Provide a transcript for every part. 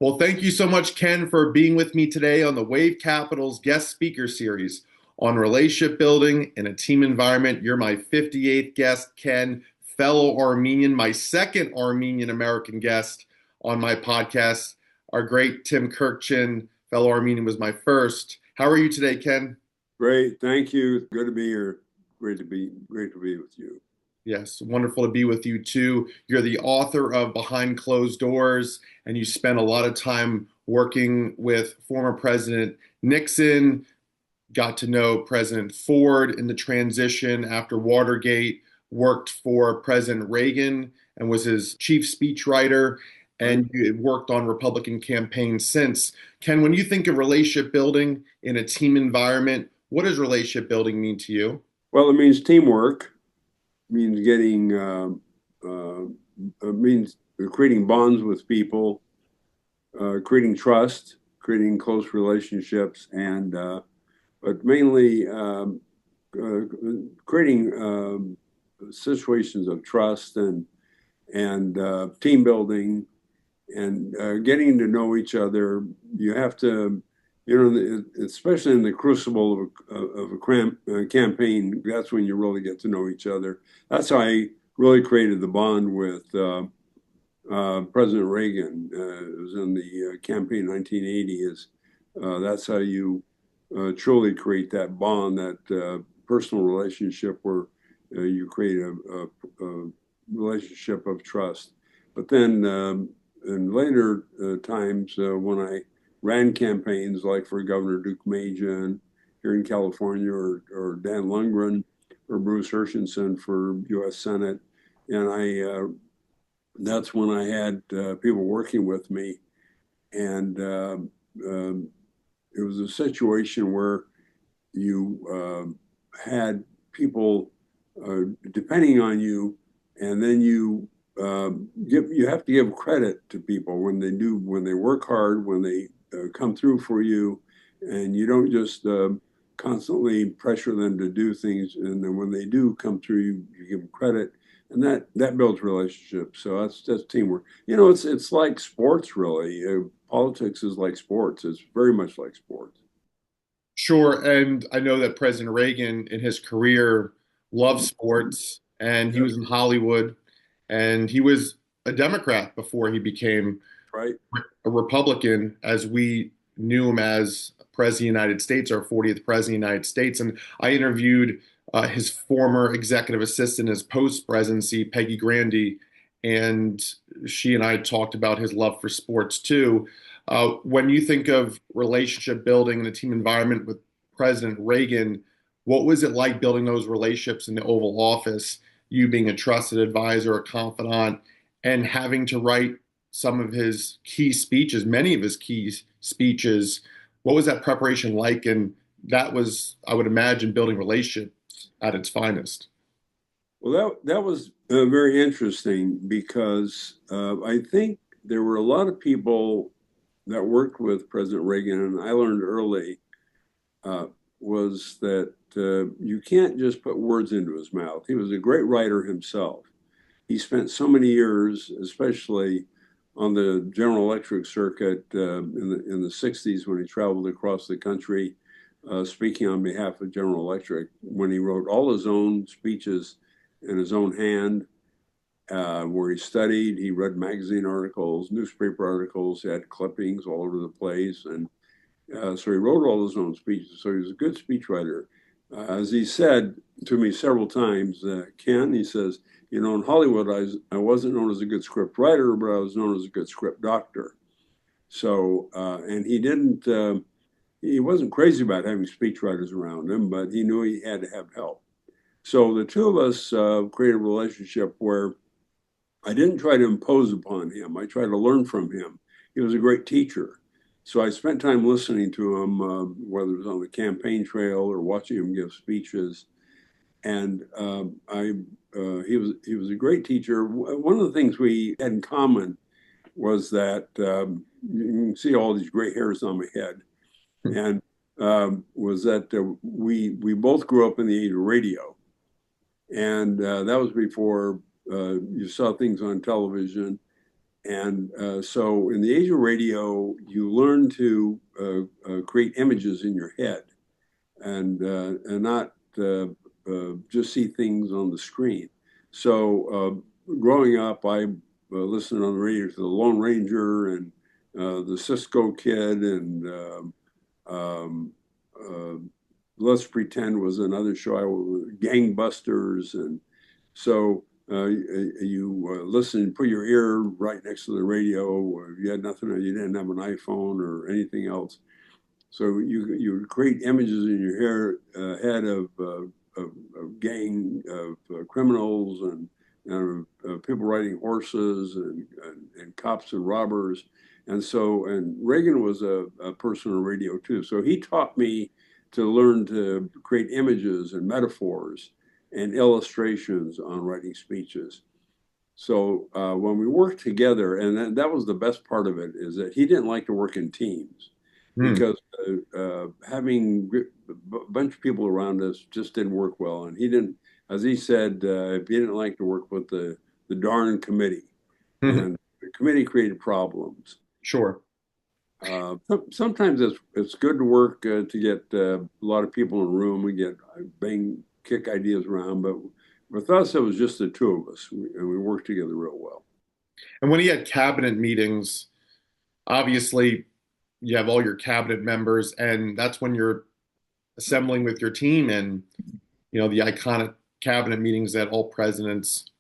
Well, thank you so much, Ken, for being with me today on the WaveCapital's guest speaker series on relationship building in a team environment. You're my 58th guest, Ken, fellow Armenian, my second Armenian American guest on my podcast. Our great Tim Kirkchin, fellow Armenian, was my first. How are you today, Ken? Great, thank you. Good to be here. Great to be with you. Yes, wonderful to be with you too. You're the author of Behind Closed Doors, and you spent a lot of time working with former President Nixon, got to know President Ford in the transition after Watergate, worked for President Reagan and was his chief speechwriter, Right. and you worked on Republican campaigns since. Ken, when you think of relationship building in a team environment, what does relationship building mean to you? Well, it means teamwork. Means getting it means creating bonds with people, creating trust, creating close relationships, and but mainly uh, creating situations of trust and team building and getting to know each other. You have to, especially in the crucible of a campaign, that's when you really get to know each other. That's how I really created the bond with President Reagan. It was in the campaign in 1980. That's how you truly create that bond, that personal relationship where you create a relationship of trust. But then in later times, when I ran campaigns like for Governor Duke Majan here in California, or Dan Lundgren or Bruce Hershenson for U.S. Senate, and that's when I had people working with me, and it was a situation where you had people depending on you, and then you have to give credit to people when they work hard, when they come through for you, and you don't just constantly pressure them to do things. And then when they do come through, you give them credit, and that builds relationships. So that's teamwork. It's like sports, really. Politics is like sports. It's very much like sports. Sure. And I know that President Reagan in his career loved sports and he Yep. was in Hollywood and he was a Democrat before he became Right. a Republican as we knew him as President of the United States, our 40th President of the United States. And I interviewed his former executive assistant, his post presidency, Peggy Grandy, and she and I talked about his love for sports too. When you think of relationship building in a team environment with President Reagan, what was it like building those relationships in the Oval Office? You being a trusted advisor, a confidant, and having to write some of his key speeches, many of his key speeches. What was that preparation like? And that was, I would imagine, building relationships at its finest. Well, that was very interesting because I think there were a lot of people that worked with President Reagan, and I learned early uh, was that you can't just put words into his mouth. He was a great writer himself. He spent so many years, especially on the General Electric circuit in the 60s when he traveled across the country speaking on behalf of General Electric, when he wrote all his own speeches in his own hand, where he studied. He read magazine articles, newspaper articles. He had clippings all over the place. And so he wrote all his own speeches. So he was a good speechwriter. As he said to me several times, Ken, he says, in Hollywood, I wasn't known as a good script writer, but I was known as a good script doctor. So, and he wasn't crazy about having speechwriters around him, but he knew he had to have help. So the two of us created a relationship where I didn't try to impose upon him. I tried to learn from him. He was a great teacher. So I spent time listening to him, whether it was on the campaign trail or watching him give speeches. And he was a great teacher. One of the things we had in common was that you can see all these gray hairs on my head, and was that we both grew up in the age of radio, and that was before you saw things on television. And so in the age of radio, you learn to create images in your head and not just see things on the screen. So growing up, I listened on the radio to the Lone Ranger and the Cisco Kid and um, uh, Let's Pretend was another show. Gangbusters, and so you listen, put your ear right next to the radio. Or you had nothing, you didn't have an iPhone or anything else. So you create images in your head of gang of criminals and people riding horses and cops and robbers. And Reagan was a person on radio too. So he taught me to learn to create images and metaphors and illustrations on writing speeches. So when we worked together, and that was the best part of it, is that he didn't like to work in teams Hmm. because having a bunch of people around us just didn't work well. And he didn't, as he said, he didn't like to work with the darn committee. And the committee created problems. Sure. Sometimes it's good to work to get a lot of people in a room. We get kick ideas around, but with us, it was just the two of us, and we worked together real well. And when he had cabinet meetings, obviously you have all your cabinet members, and that's when you're assembling with your team and the iconic cabinet meetings that all presidents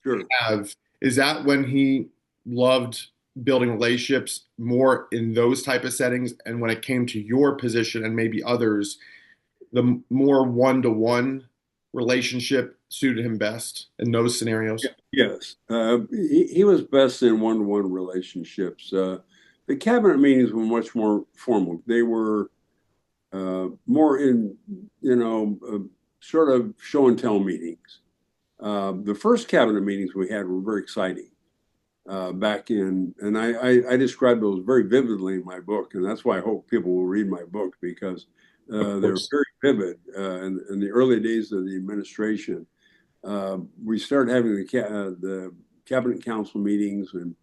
Sure. have. Is that when he loved building relationships more in those type of settings? And when it came to your position and maybe others, the more one-to-one relationship suited him best in those scenarios? Yes, he was best in one-to-one relationships. The cabinet meetings were much more formal. They were more in, sort of show and tell meetings. The first cabinet meetings we had were very exciting back in, and I describe those very vividly in my book, and that's why I hope people will read my book because they're very vivid. In the early days of the administration, we started having the cabinet council meetings, and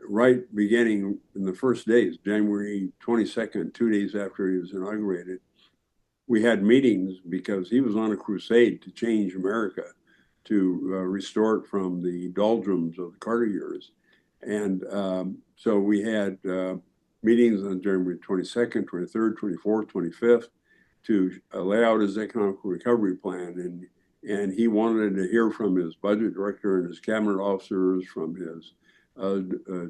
right beginning in the first days, January 22nd, 2 days after he was inaugurated, we had meetings because he was on a crusade to change America, to restore it from the doldrums of the Carter years. And so we had meetings on January 22nd, 23rd, 24th, 25th to lay out his economic recovery plan. And he wanted to hear from his budget director and his cabinet officers, from his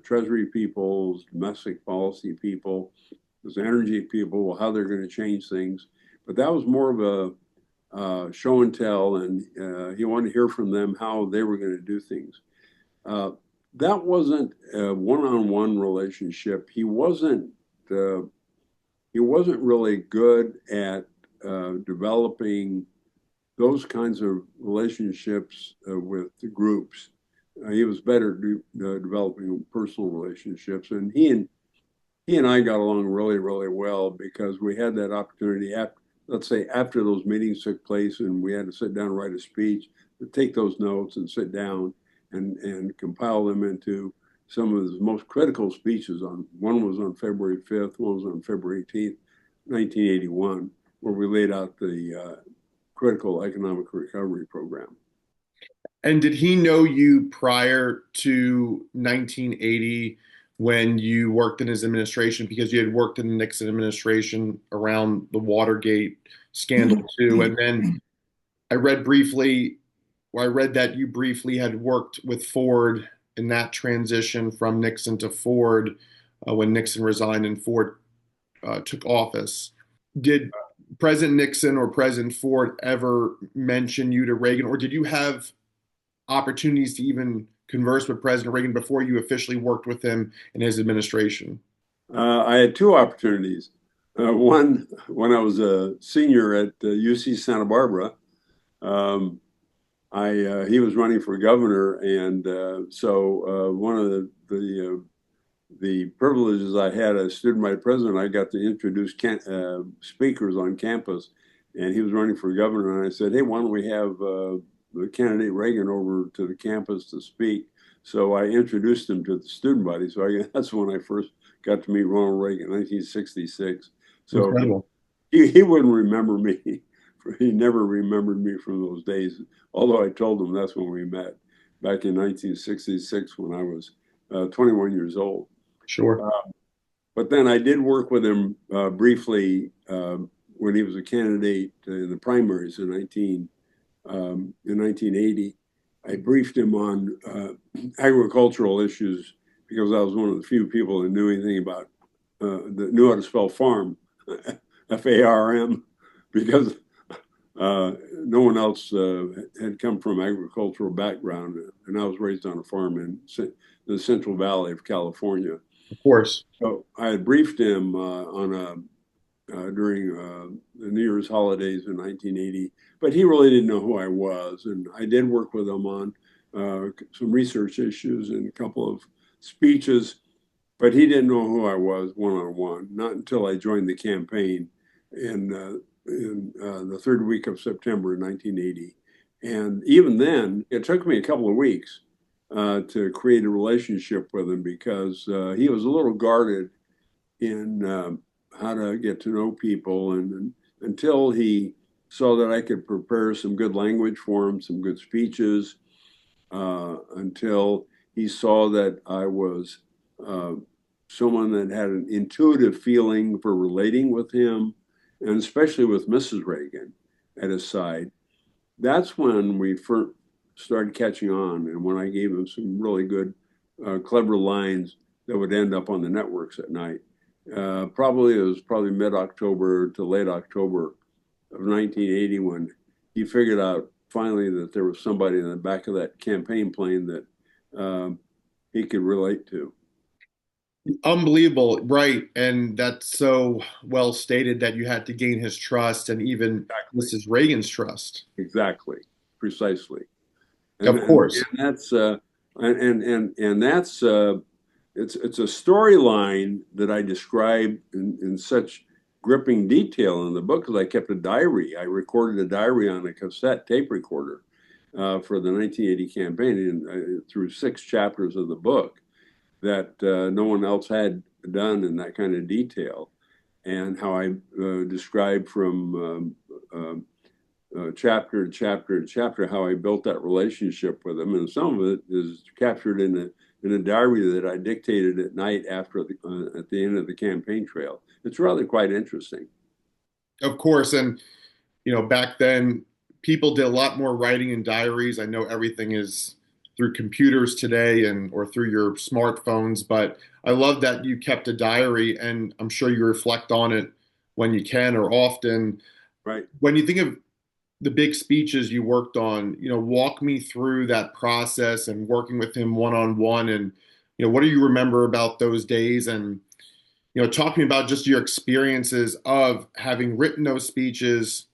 Treasury people, domestic policy people, his energy people, how they're going to change things. But that was more of a show and tell, and he wanted to hear from them how they were going to do things. That wasn't a one-on-one relationship. He wasn't really good at developing those kinds of relationships with the groups. He was better developing personal relationships, and he and I got along really, really well because we had that opportunity let's say after those meetings took place and we had to sit down and write a speech, to take those notes and sit down and compile them into some of his most critical speeches. One was on February 5th, one was on February 18th, 1981, where we laid out the critical economic recovery program. And did he know you prior to 1980 when you worked in his administration, because you had worked in the Nixon administration around the Watergate scandal too? And then I read that you briefly had worked with Ford in that transition from Nixon to Ford when Nixon resigned and Ford took office. Did President Nixon or President Ford ever mention you to Reagan, or did you have opportunities to even converse with President Reagan before you officially worked with him in his administration? I had two opportunities. One, when I was a senior at UC Santa Barbara, he was running for governor, and so one of the privileges I had as student body president, I got to introduce speakers on campus, and he was running for governor, and I said, hey, why don't we have the candidate Reagan over to the campus to speak? So I introduced him to the student body. So that's when I first got to meet Ronald Reagan, 1966. So Incredible. he wouldn't remember me. He never remembered me from those days, although I told him that's when we met back in 1966 when I was 21 years old. Sure. But then I did work with him briefly when he was a candidate in the primaries in 1980. I briefed him on agricultural issues because I was one of the few people that knew anything about that knew how to spell farm, FARM, because no one else had come from agricultural background, and I was raised on a farm in the Central Valley of California. Of course. So I had briefed him during the New Year's holidays in 1980, but he really didn't know who I was. And I did work with him on some research issues and a couple of speeches, but he didn't know who I was one-on-one, not until I joined the campaign in the third week of September in 1980. And even then, it took me a couple of weeks to create a relationship with him because he was a little guarded in how to get to know people, and until he saw that I could prepare some good language for him, some good speeches, until he saw that I was someone that had an intuitive feeling for relating with him, and especially with Mrs. Reagan at his side. That's when we first started catching on, and when I gave him some really good, clever lines that would end up on the networks at night. It was probably mid-October to late October of 1980 when he figured out finally that there was somebody in the back of that campaign plane that he could relate to. Unbelievable, right? And that's so well stated that you had to gain his trust and even Exactly. Mrs. Reagan's trust. Exactly, precisely. Of course. And that's and that's it's a storyline that I describe in such gripping detail in the book because I kept a diary. I recorded a diary on a cassette tape recorder for the 1980 campaign and through 6 chapters of the book that no one else had done in that kind of detail, and how I described from chapter to chapter to chapter how I built that relationship with him, and some of it is captured in a diary that I dictated at night after at the end of the campaign trail. It's really quite interesting. Of course. And, back then, people did a lot more writing in diaries. I know everything is through computers today and or through your smartphones, but I love that you kept a diary and I'm sure you reflect on it when you can or often. Right. When you think of the big speeches you worked on, walk me through that process and working with him one on one. And, what do you remember about those days? And, talk to me about just your experiences of having written those speeches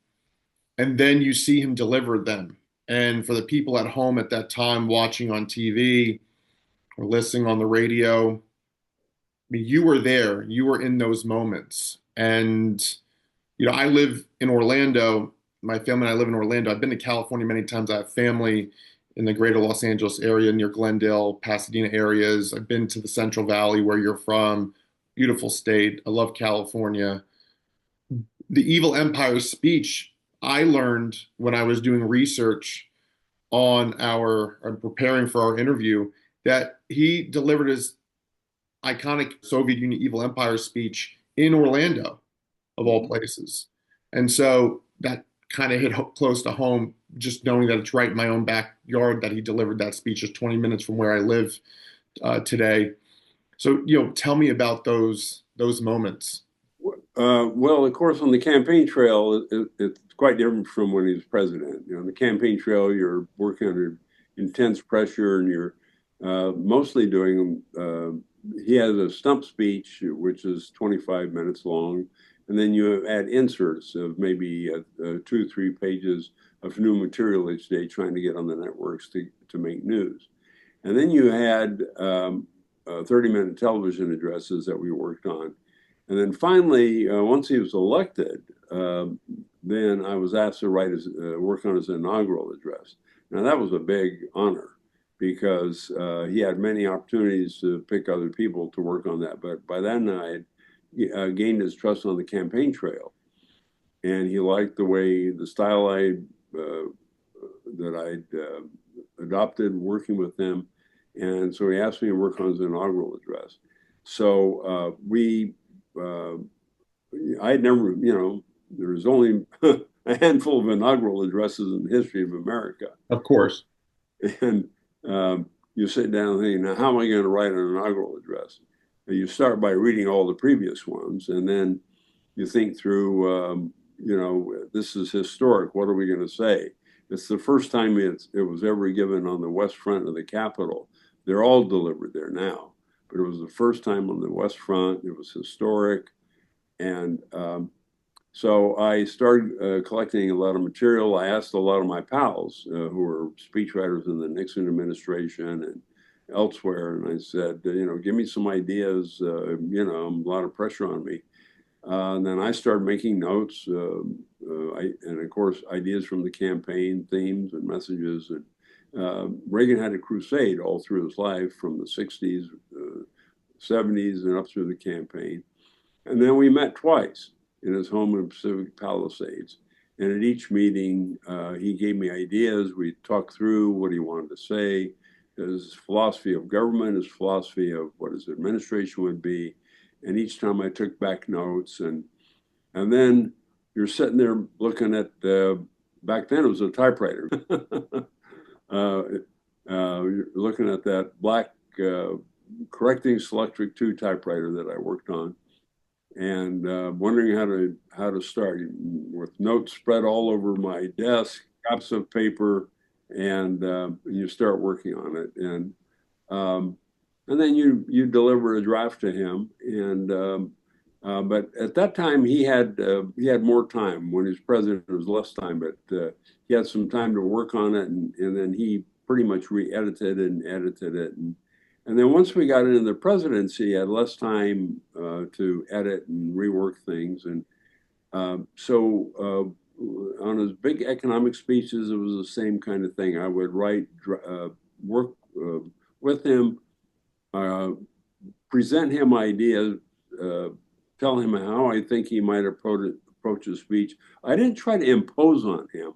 and then you see him deliver them. And for the people at home at that time watching on TV or listening on the radio, I mean, you were there, you were in those moments. And, I live in Orlando. My family and I live in Orlando. I've been to California many times. I have family in the greater Los Angeles area, near Glendale, Pasadena areas. I've been to the Central Valley where you're from. Beautiful state. I love California. The Evil Empire speech I learned when I was doing research on preparing for our interview that he delivered his iconic Soviet Union Evil Empire speech in Orlando, of all places. And so that kind of hit close to home, just knowing that it's right in my own backyard that he delivered that speech just 20 minutes from where I live today. So, tell me about those moments. Well, of course, on the campaign trail, it's quite different from when he was president. On the campaign trail, you're working under intense pressure, and you're mostly doing. He has a stump speech, which is 25 minutes long, and then you add inserts of maybe 2-3 pages of new material each day, trying to get on the networks to make news. And then you had 30-minute television addresses that we worked on. And then finally, once he was elected, then I was asked to work on his inaugural address. Now, that was a big honor because he had many opportunities to pick other people to work on that. But by then, I had gained his trust on the campaign trail, and he liked the style that I'd adopted working with him, and so he asked me to work on his inaugural address. So I'd never, there was only a handful of inaugural addresses in the history of America. Of course. And you sit down and think, now, how am I going to write an inaugural address? And you start by reading all the previous ones, and then you think through, this is historic. What are we going to say? It's the first time it was ever given on the west front of the Capitol. They're all delivered there now, but it was the first time on the west front. It was historic. And so I started collecting a lot of material. I asked a lot of my pals who were speechwriters in the Nixon administration and elsewhere, and I said, give me some ideas. A lot of pressure on me. And then I started making notes, and of course, ideas from the campaign, themes and messages. And Reagan had a crusade all through his life, from the 60s, 70s, and up through the campaign. And then we met twice in his home in Pacific Palisades. And at each meeting, he gave me ideas. We talked through what he wanted to say, his philosophy of government, his philosophy of what his administration would be. And each time I took back notes, and then you're sitting there looking at, back then it was a typewriter. You're looking at that black correcting Selectric 2 typewriter that I worked on, and wondering how to start, with notes spread all over my desk, scraps of paper, and you start working on it. And then you deliver a draft to him, and but at that time he had more time. When he was president, it was less time, but he had some time to work on it, and then he pretty much re-edited and edited it, and then once we got into the presidency, he had less time to edit and rework things, and so on his big economic speeches, it was the same kind of thing. I would write, work with him. Present him ideas, tell him how I think he might approach a speech. I didn't try to impose on him.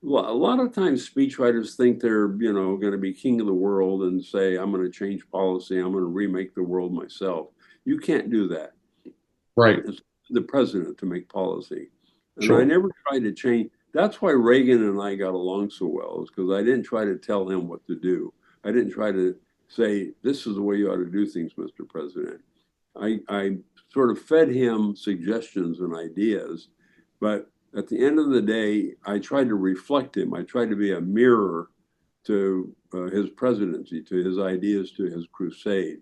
A lot of times speechwriters think they're, going to be king of the world and say, I'm going to change policy, I'm going to remake the world myself. You can't do that. Right. It's the president to make policy. And Sure. I never tried to change. That's why Reagan and I got along so well, is because I didn't try to tell him what to do. I didn't try to say, this is the way you ought to do things, Mr. President. I sort of fed him suggestions and ideas, but at the end of the day, I tried to reflect him. I tried to be a mirror to his presidency, to his ideas, to his crusade.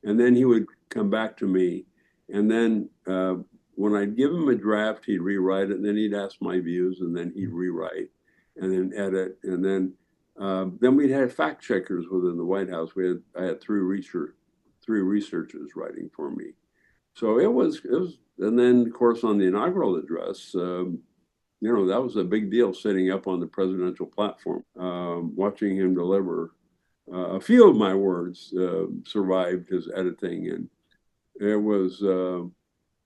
And then he would come back to me, and then when I'd give him a draft, he'd rewrite it, and then he'd ask my views, and then he'd rewrite, and then edit, and then we'd have fact checkers within the White House. I had three researchers writing for me. So it was, and then of course on the inaugural address, that was a big deal, sitting up on the presidential platform, watching him deliver. A few of my words survived his editing, and it was,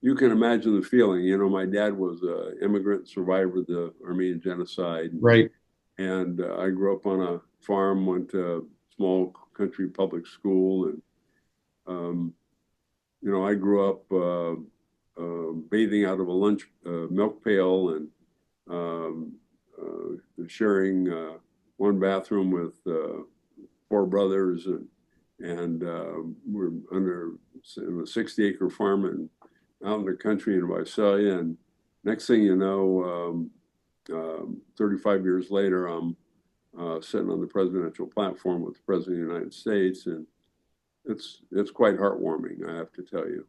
you can imagine the feeling. My dad was an immigrant survivor of the Armenian genocide. Right. And I grew up on a farm, went to a small country public school, and I grew up bathing out of a lunch milk pail, and sharing one bathroom with 4 brothers, and we're under a 60-acre farm out in the country in Visalia. And next thing you know, 35 years later, I'm sitting on the presidential platform with the President of the United States, and it's quite heartwarming, I have to tell you.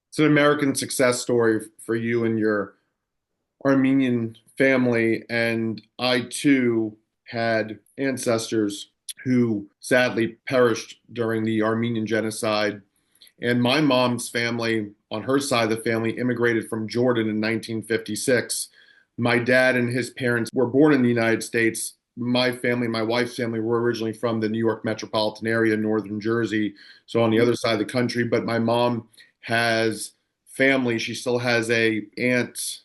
It's an American success story for you and your Armenian family, and I too had ancestors who sadly perished during the Armenian genocide. And my mom's family, on her side of the family, immigrated from Jordan in 1956. My dad and his parents were born in the United States, my family, my wife's family, were originally from the New York metropolitan area, northern Jersey, so on the other side of the country. But my mom has family. She still has a aunt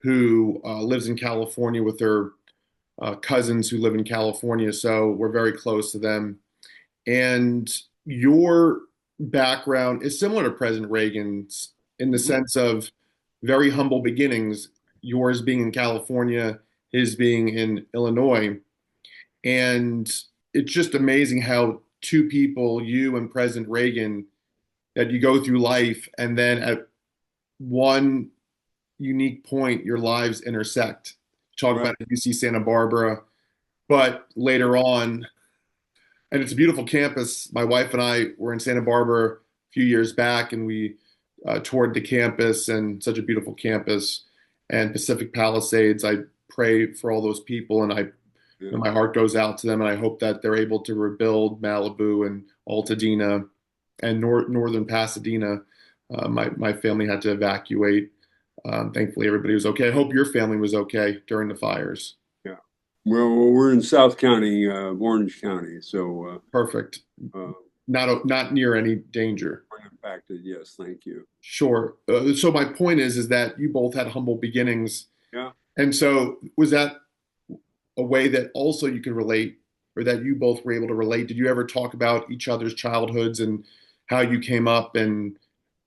who lives in California with her cousins who live in California. So we're very close to them. And your background is similar to President Reagan's in the Mhm. sense of very humble beginnings, yours being in California, his being in Illinois. And it's just amazing how two people, you and President Reagan, that you go through life and then at one unique point, your lives intersect. Talk Right. about UC Santa Barbara, but later on, and it's a beautiful campus. My wife and I were in Santa Barbara a few years back, and we toured the campus, and such a beautiful campus. And Pacific Palisades, I pray for all those people, and Yeah. my heart goes out to them, and I hope that they're able to rebuild Malibu and Altadena and northern Pasadena. My family had to evacuate. Thankfully, everybody was okay. I hope your family was okay during the fires. Yeah. Well, we're in South County, Orange County, so Perfect. uh, Not near any danger. we're impacted. Yes, thank you. Sure. So my point is that you both had humble beginnings, Yeah. and so was that a way that also you could relate, or that you both were able to relate? Did you ever talk about each other's childhoods and how you came up, and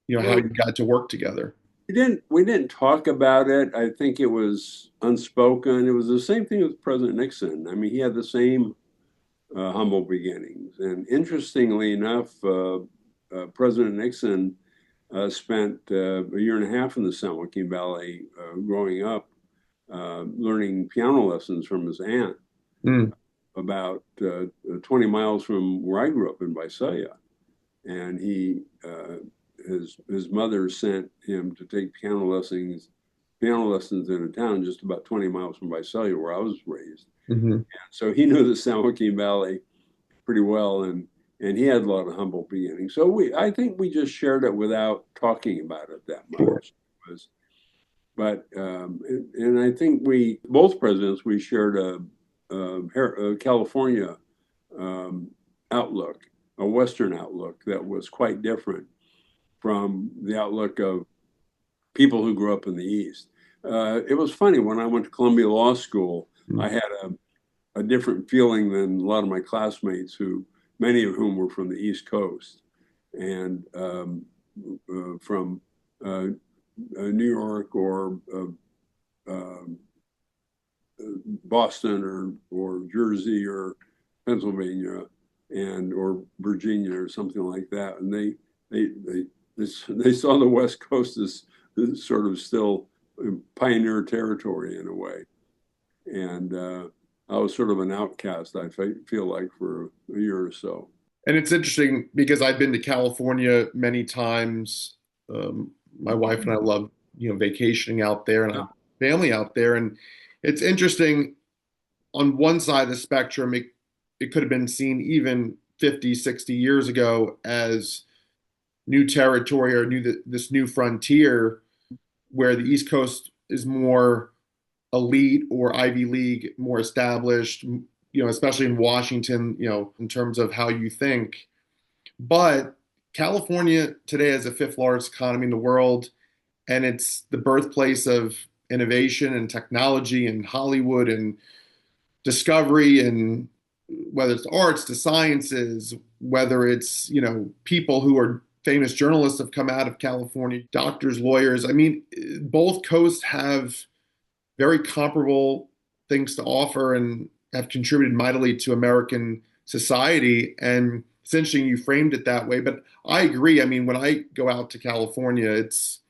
how Well, you got to work together? we didn't talk about it. I think it was unspoken. It was the same thing with President Nixon. I mean, he had the same humble beginnings. And interestingly enough, President Nixon spent a year and a half in the San Joaquin Valley growing up, learning piano lessons from his aunt Mm, about 20 miles from where I grew up in Visalia. And his mother sent him to take piano lessons in a town just about 20 miles from Visalia, where I was raised. hmm So he knew the San Joaquin Valley pretty well, and he had a lot of humble beginnings. So I think we just shared it without talking about it that Sure. much. It was, but and I think both presidents, we shared a California um, outlook, a Western outlook that was quite different from the outlook of people who grew up in the East. It was funny when I went to Columbia Law School. I had a different feeling than a lot of my classmates, many of whom were from the East Coast and from New York or um, Boston or Jersey or Pennsylvania or Virginia or something like that, and they saw the West Coast as sort of still pioneer territory in a way, and I was sort of an outcast. I feel like for a year or so. And it's interesting because I've been to California many times. My wife and I love, vacationing out there, and I Yeah, have family out there. And it's interesting, on one side of the spectrum, it could have been seen even 50, 60 years ago as new territory or this new frontier where the East Coast is more elite or Ivy League, more established, especially in Washington, in terms of how you think. But California today has the fifth largest economy in the world, and it's the birthplace of innovation and technology and Hollywood and discovery, and whether it's arts, the sciences, whether it's, people who are famous journalists have come out of California, doctors, lawyers. I mean, both coasts have very comparable things to offer and have contributed mightily to American society. And it's interesting you framed it that way, but I agree. I mean, when I go out to California, it's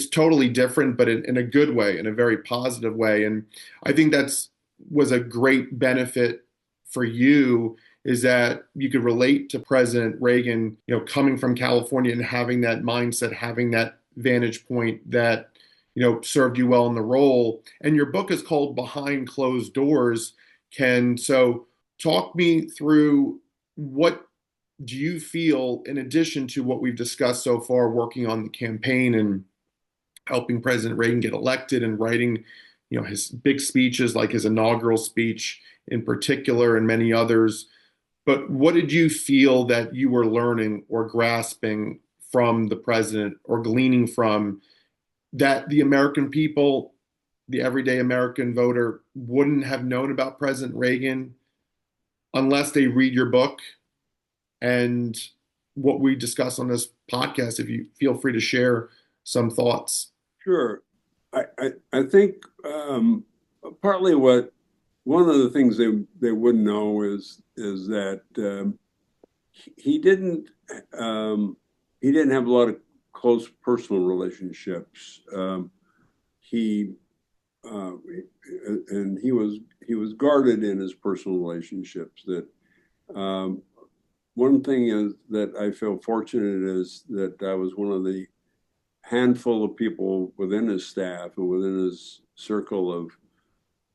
totally different, but in a good way, in a very positive way. And I think that's was a great benefit for you, is that you could relate to President Reagan, coming from California and having that mindset, having that vantage point that served you well in the role. And your book is called Behind Closed Doors. Ken, so talk me through, what do you feel, in addition to what we've discussed so far, working on the campaign and helping President Reagan get elected and writing his big speeches, like his inaugural speech in particular, and many others. But what did you feel that you were learning or grasping from the president or gleaning from that the American people, the everyday American voter, wouldn't have known about President Reagan unless they read your book and what we discuss on this podcast? If you feel free to share some thoughts. Sure. I think partly what one of the things they wouldn't know is that he didn't he didn't have a lot of close personal relationships. He and he was guarded in his personal relationships. That one thing is that I feel fortunate is that I was one of the handful of people within his staff and within his circle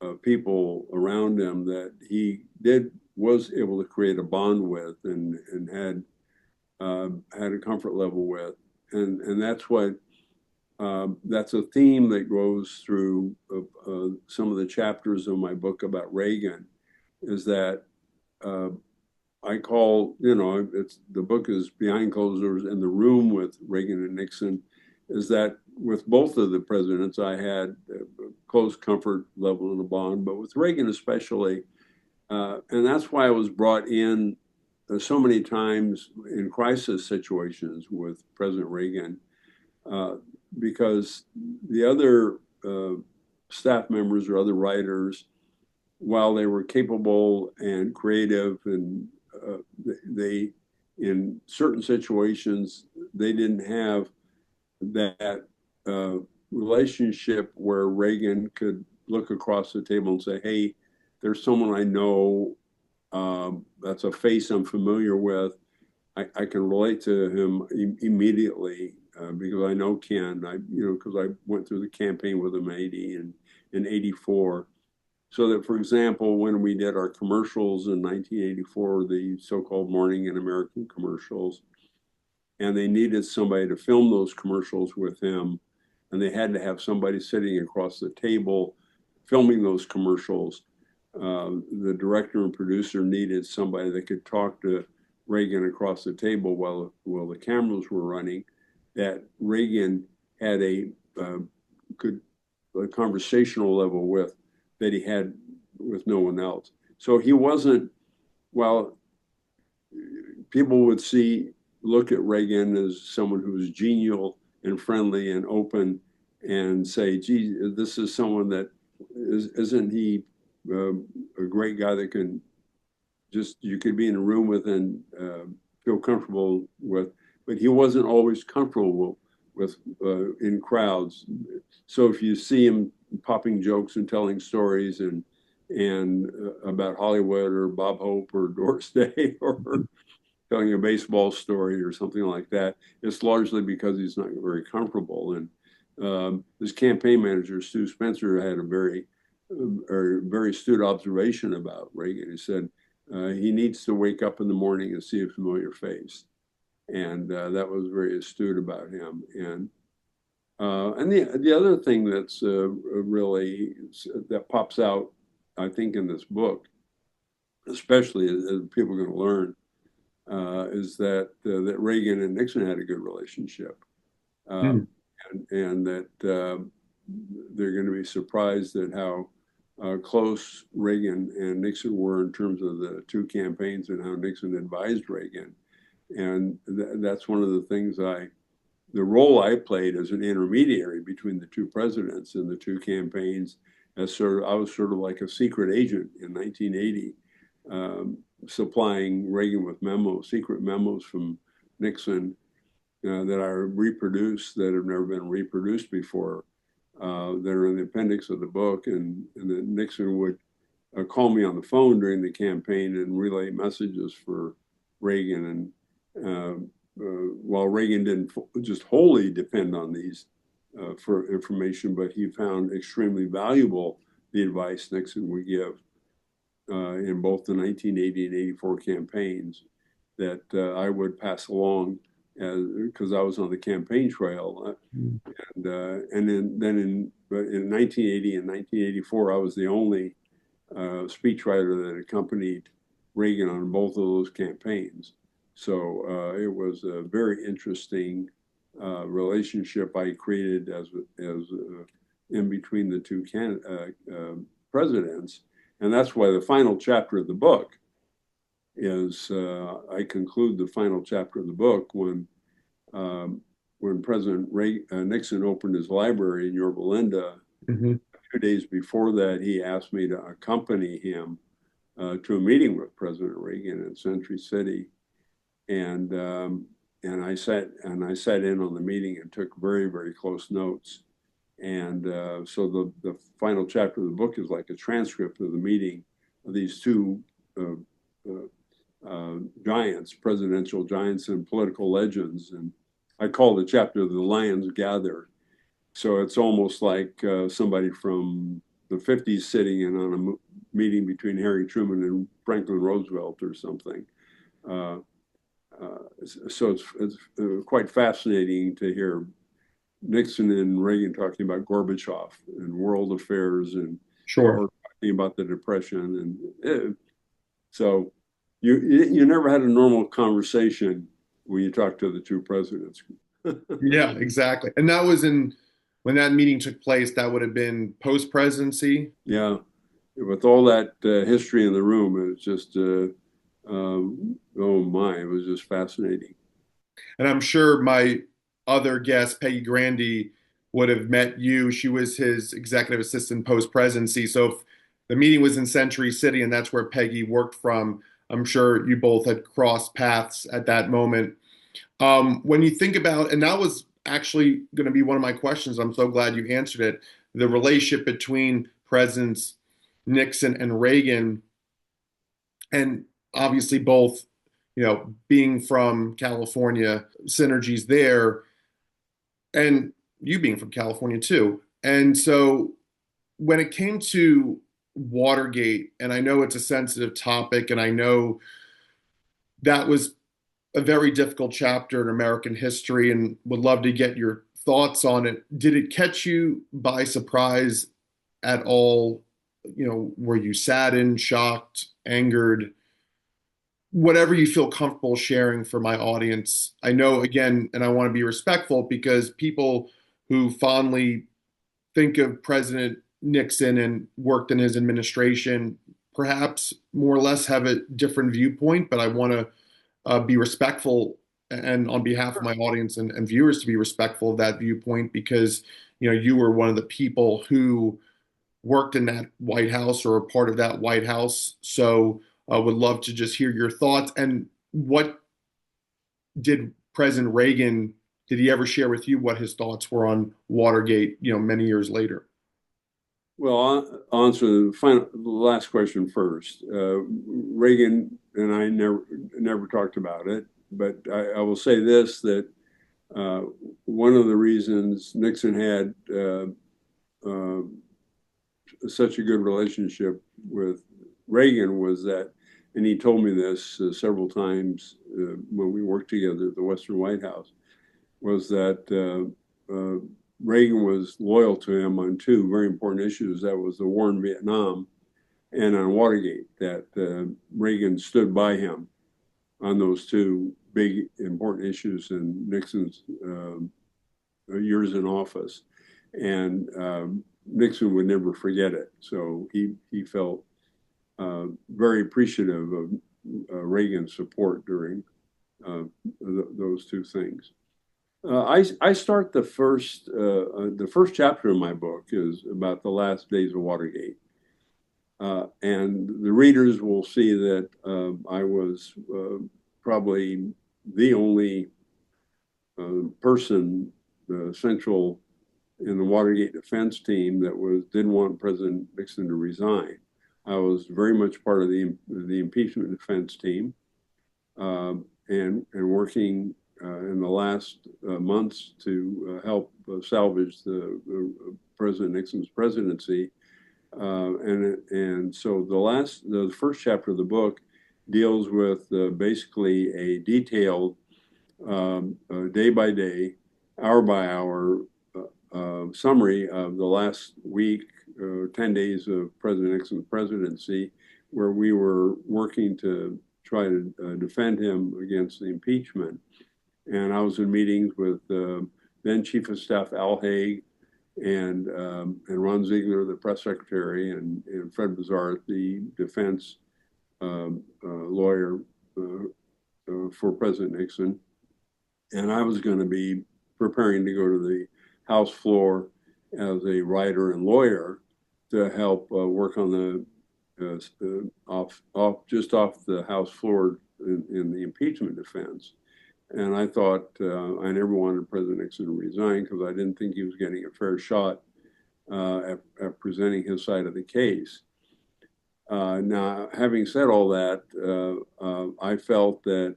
of people around him that he was able to create a bond with and had a comfort level with, and that's a theme that goes through some of the chapters of my book about Reagan, is that I call, the book is Behind Closed Doors in the Room with Reagan and Nixon, is that with both of the presidents, I had a close comfort level and a bond, but with Reagan especially, and that's why I was brought in so many times in crisis situations with President Reagan, because the other staff members or other writers, while they were capable and creative, and they, in certain situations, they didn't have that relationship where Reagan could look across the table and say, hey, there's someone I know, that's a face I'm familiar with. I can relate to him immediately because I know Ken, because I went through the campaign with him in 80 and in 84. So that, for example, when we did our commercials in 1984, the so-called Morning in American commercials, and they needed somebody to film those commercials with him, and they had to have somebody sitting across the table filming those commercials. The director and producer needed somebody that could talk to Reagan across the table while the cameras were running, that Reagan had a conversational level with, that he had with no one else. So he wasn't, while people would look at Reagan as someone who was genial and friendly and open and say, gee, this is someone that isn't he a great guy that can you could be in a room with and feel comfortable with, but he wasn't always comfortable with in crowds. So if you see him popping jokes and telling stories and about Hollywood or Bob Hope or Doris Day or telling a baseball story or something like that, it's largely because he's not very comfortable. And his campaign manager, Stu Spencer, had a very astute observation about Reagan. He said he needs to wake up in the morning and see a familiar face, and that was very astute about him. And the other thing that's really that pops out, I think, in this book, especially as people are going to learn, is that Reagan and Nixon had a good relationship, and that they're going to be surprised at how close Reagan and Nixon were in terms of the two campaigns and how Nixon advised Reagan. And that's one of the things the role I played as an intermediary between the two presidents and the two campaigns. I was sort of like a secret agent in 1980, supplying Reagan with secret memos from Nixon that are reproduced, that have never been reproduced before, that are in the appendix of the book. And then Nixon would call me on the phone during the campaign and relay messages for Reagan. And while Reagan didn't just wholly depend on these for information, but he found extremely valuable the advice Nixon would give in both the 1980 and 84 campaigns that I would pass along because I was on the campaign trail. Mm. And then in 1980 and 1984, I was the only speechwriter that accompanied Reagan on both of those campaigns. So it was a very interesting relationship I created as in between the two presidents. And that's why the final chapter of the book is, I conclude the final chapter of the book when President Nixon opened his library in Yorba Linda. Mm-hmm. 2 days before that, he asked me to accompany him to a meeting with President Reagan in Century City, and I sat in on the meeting and took very, very close notes. And so the final chapter of the book is like a transcript of the meeting of these two giants, presidential giants and political legends. And I call the chapter "The Lions Gather." So it's almost like somebody from the 50s sitting in on a meeting between Harry Truman and Franklin Roosevelt or something. So it's quite fascinating to hear Nixon and Reagan talking about Gorbachev and world affairs, and Sure. talking about the Depression. And so you never had a normal conversation when you talk to the two presidents. Yeah, exactly. And that was when that meeting took place, that would have been post-presidency. Yeah, with all that history in the room, it was just, oh my, it was just fascinating. And I'm sure my other guest, Peggy Grandy, would have met you. She was his executive assistant post-presidency. So if the meeting was in Century City and that's where Peggy worked from, I'm sure you both had crossed paths at that moment. When you think about, and that was actually going to be one of my questions, I'm so glad you answered it, the relationship between Presidents Nixon and Reagan, and obviously both, being from California, synergies there, and you being from California too. And so when it came to Watergate, and I know it's a sensitive topic, and I know that was a very difficult chapter in American history, and would love to get your thoughts on it. Did it catch you by surprise at all? Were you saddened, shocked, angered? Whatever you feel comfortable sharing for my audience. I know, again, and I want to be respectful because people who fondly think of President Nixon and worked in his administration perhaps more or less have a different viewpoint, but I want to be respectful, and on behalf of my audience and viewers to be respectful of that viewpoint, because you were one of the people who worked in that White House or a part of that White House. So I would love to just hear your thoughts. And what did President Reagan, did he ever share with you what his thoughts were on Watergate, many years later? Well, I'll answer the last question first. Reagan and I never talked about it, but I will say this, that one of the reasons Nixon had such a good relationship with Reagan was that, and he told me this several times when we worked together at the Western White House, was that Reagan was loyal to him on two very important issues. That was the war in Vietnam and on Watergate, that Reagan stood by him on those two big important issues in Nixon's years in office. And Nixon would never forget it. So he felt very appreciative of Reagan's support during those two things. I start the first chapter of my book is about the last days of Watergate. And the readers will see that I was probably the only person, central in the Watergate defense team that didn't want President Nixon to resign. I was very much part of the impeachment defense team, and working in the last months to help salvage the President Nixon's presidency. And so the first chapter of the book deals with basically a detailed day by day, hour by hour summary of the last week, 10 days of President Nixon's presidency, where we were working to try to defend him against the impeachment. And I was in meetings with then Chief of Staff Al Haig and Ron Ziegler, the press secretary, and Fred Bazar, the defense lawyer for President Nixon. And I was going to be preparing to go to the House floor as a writer and lawyer to help work on the just off the House floor in the impeachment defense. And I thought I never wanted President Nixon to resign because I didn't think he was getting a fair shot at presenting his side of the case. Now, having said all that, I felt that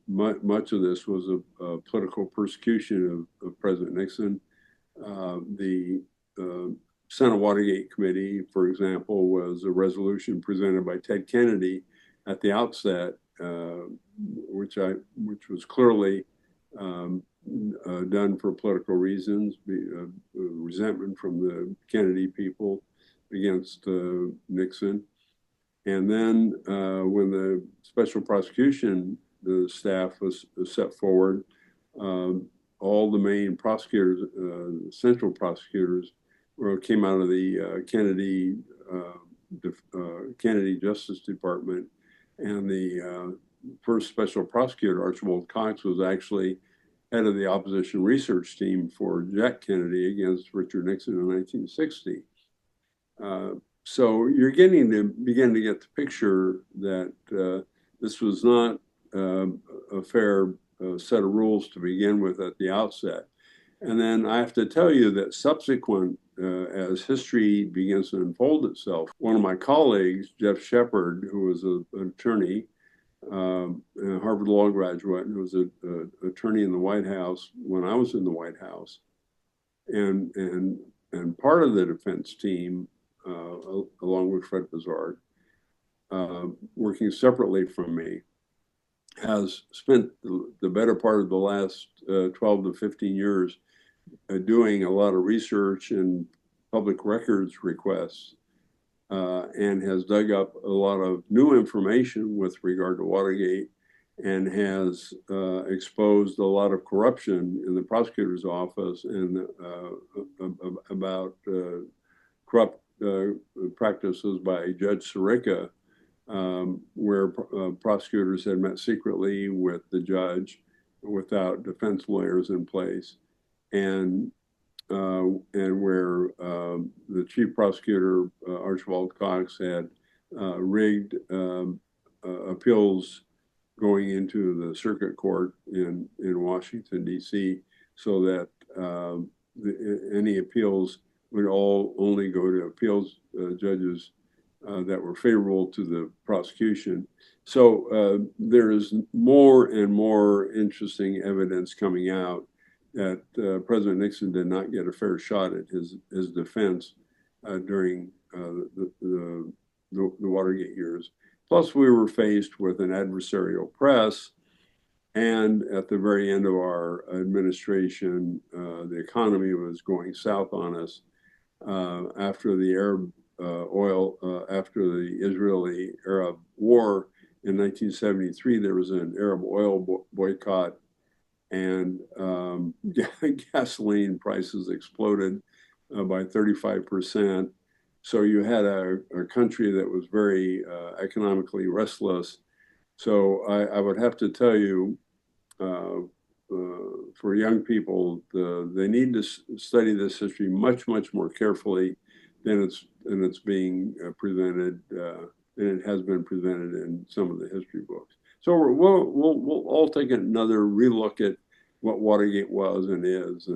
much of this was a political persecution of President Nixon. The Senate Watergate Committee, for example, was a resolution presented by Ted Kennedy at the outset, which was clearly done for political reasons, resentment from the Kennedy people against Nixon. And then when the special prosecution, the staff was set forward, all the main prosecutors, central prosecutors, came out of the Kennedy Justice Department, and the first special prosecutor, Archibald Cox, was actually head of the opposition research team for Jack Kennedy against Richard Nixon in 1960. So you're begin to get the picture that this was not a fair set of rules to begin with at the outset. And then I have to tell you that subsequent, as history begins to unfold itself, one of my colleagues, Jeff Shepard, who was an attorney, a Harvard Law graduate, who was an attorney in the White House when I was in the White House, and part of the defense team, along with Fred Bazar, working separately from me, has spent the better part of the last 12 to 15 years doing a lot of research and public records requests, and has dug up a lot of new information with regard to Watergate, and has exposed a lot of corruption in the prosecutor's office and about corrupt practices by Judge Sirica, where prosecutors had met secretly with the judge without defense lawyers in place, and where the chief prosecutor, Archibald Cox, had rigged appeals going into the circuit court in Washington, D.C., so that any appeals would all only go to appeals judges that were favorable to the prosecution. So there is more and more interesting evidence coming out that President Nixon did not get a fair shot at his defense during the Watergate years. Plus, we were faced with an adversarial press, and at the very end of our administration, the economy was going south on us. After the after the Israeli-Arab War in 1973, there was an Arab oil boycott, and gasoline prices exploded by 35%. So you had a country that was very economically restless. So I would have to tell you, for young people, they need to study this history much, much more carefully than it's being presented, than it has been presented in some of the history books. So we'll all take another relook at what Watergate was and is,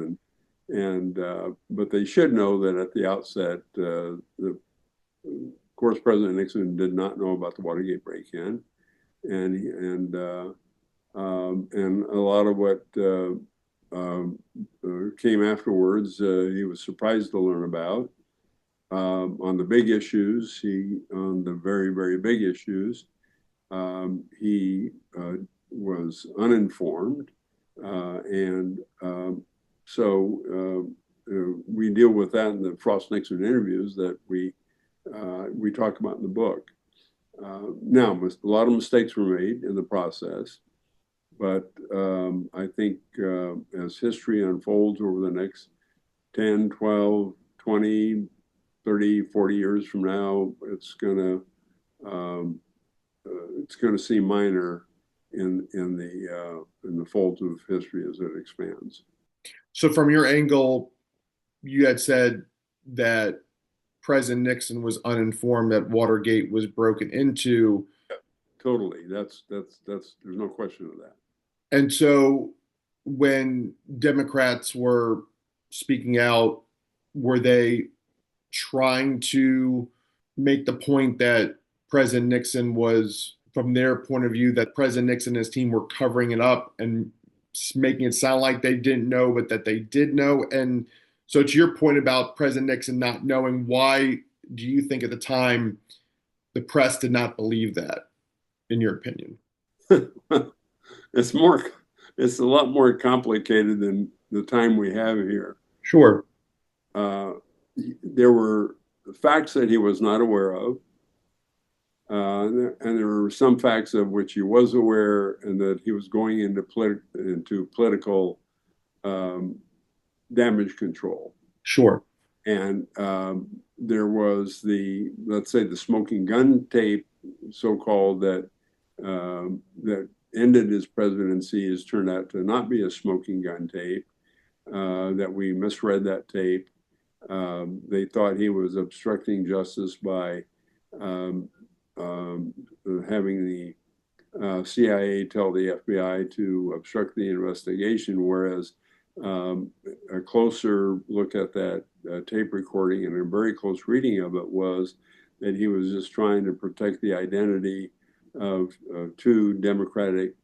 but they should know that at the outset, of course, President Nixon did not know about the Watergate break-in, and a lot of what came afterwards, he was surprised to learn about. On the big issues, on the very, very big issues, he was uninformed. and so we deal with that in the Frost-Nixon interviews that we talk about in the book. Now, a lot of mistakes were made in the process, but I think as history unfolds over the next 10, 12, 20, 30, 40 years from now, it's going to seem minor in the folds of history as it expands. So from your angle, you had said that President Nixon was uninformed that Watergate was broken into. Totally. That's there's no question of that. And so when Democrats were speaking out, were they trying to make the point that President Nixon was, from their point of view, that President Nixon and his team were covering it up and making it sound like they didn't know, but that they did know? And so to your point about President Nixon not knowing, why do you think at the time the press did not believe that, in your opinion? It's a lot more complicated than the time we have here. Sure. There were facts that he was not aware of, and there were some facts of which he was aware, and that he was going into political damage control. Sure. And there was let's say, the smoking gun tape, so-called, that ended his presidency, has turned out to not be a smoking gun tape, that we misread that tape. They thought he was obstructing justice by having the CIA tell the FBI to obstruct the investigation, whereas a closer look at that tape recording and a very close reading of it was that he was just trying to protect the identity of two Democratic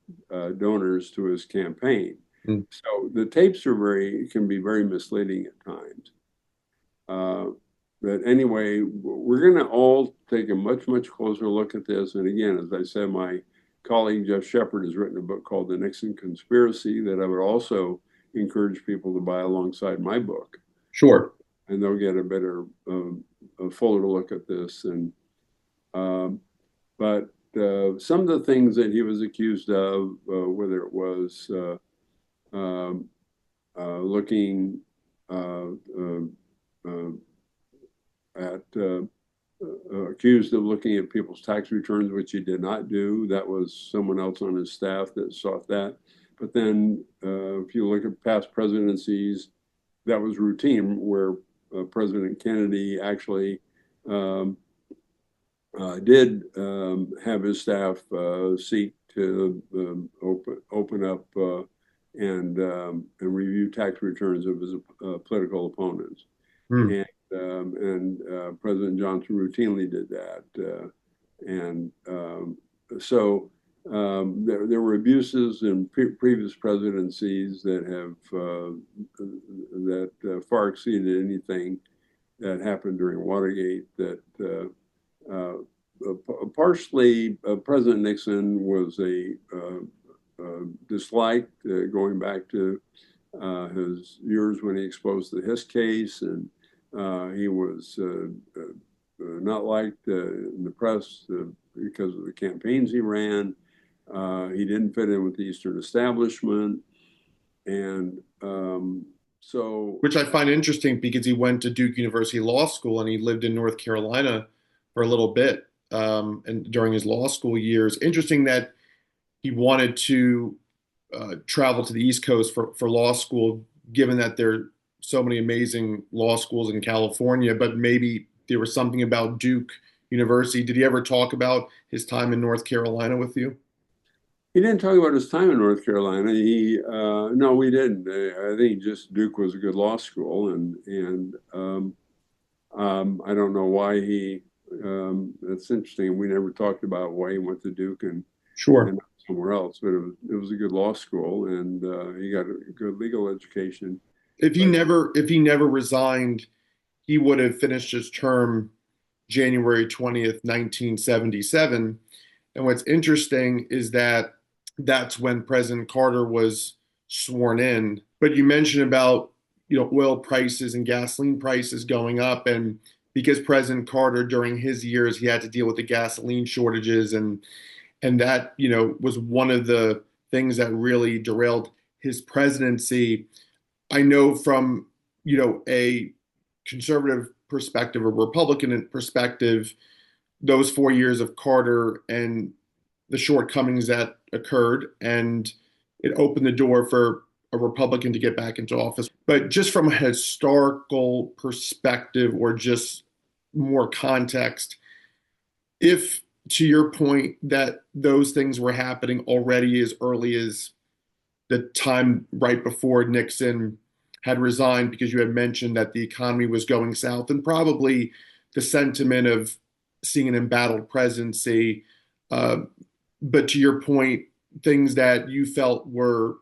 donors to his campaign. Mm. So the tapes can be very misleading at times. But anyway, we're going to all take a much, much closer look at this. And again, as I said, my colleague Jeff Shepard has written a book called The Nixon Conspiracy that I would also encourage people to buy alongside my book. Sure. And they'll get a better, a fuller look at this. And but some of the things that he was accused of, whether it was looking accused of looking at people's tax returns, which he did not do. That was someone else on his staff that sought that. But then if you look at past presidencies, that was routine, where President Kennedy actually did have his staff seek to open up and review tax returns of his political opponents. Mm. And President Johnson routinely did that. So there were abuses in previous presidencies that far exceeded anything that happened during Watergate. That partially President Nixon was disliked, going back to his years when he exposed the Hiss case, and he was not liked in the press because of the campaigns he ran. He didn't fit in with the Eastern establishment, and which I find interesting, because he went to Duke University Law School and he lived in North Carolina for a little bit, and during his law school years. Interesting that he wanted to travel to the East Coast for law school, given that there are so many amazing law schools in California, but maybe there was something about Duke University. Did he ever talk about his time in North Carolina with you? He didn't talk about his time in North Carolina. No, we didn't. I think just Duke was a good law school, and I don't know why he. That's interesting. We never talked about why he went to Duke and sure and somewhere else, but it was a good law school, and he got a good legal education. If he never resigned, he would have finished his term January 20th, 1977. And what's interesting is that that's when President Carter was sworn in. But you mentioned about, oil prices and gasoline prices going up, and because President Carter during his years he had to deal with the gasoline shortages, and that, was one of the things that really derailed his presidency. I know from, a conservative perspective, a Republican perspective, those 4 years of Carter and the shortcomings that occurred, and it opened the door for a Republican to get back into office. But just from a historical perspective, or just more context, if to your point that those things were happening already as early as the time right before Nixon had resigned, because you had mentioned that the economy was going south, and probably the sentiment of seeing an embattled presidency. Uh, but to your point, things that you felt were,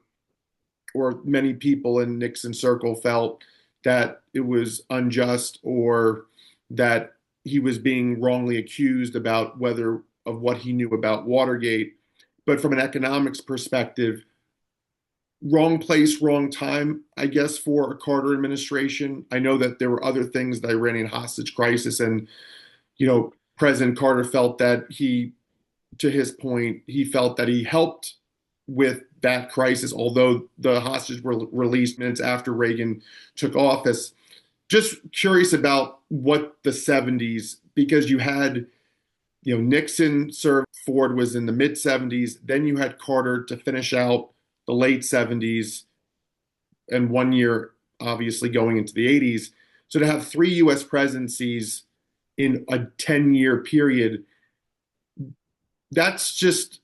or many people in Nixon's circle felt, that it was unjust, or that he was being wrongly accused about whether of what he knew about Watergate. But from an economics perspective, wrong place, wrong time, I guess, for a Carter administration. I know that there were other things, the Iranian hostage crisis, and President Carter felt that to his point, he felt that he helped with that crisis, although the hostages were released minutes after Reagan took office. Just curious about what the 70s, because you had, Nixon served, Ford was in the mid 70s, then you had Carter to finish out the late 70s, and 1 year obviously going into the 80s. So to have three US presidencies in a 10-year period, that's just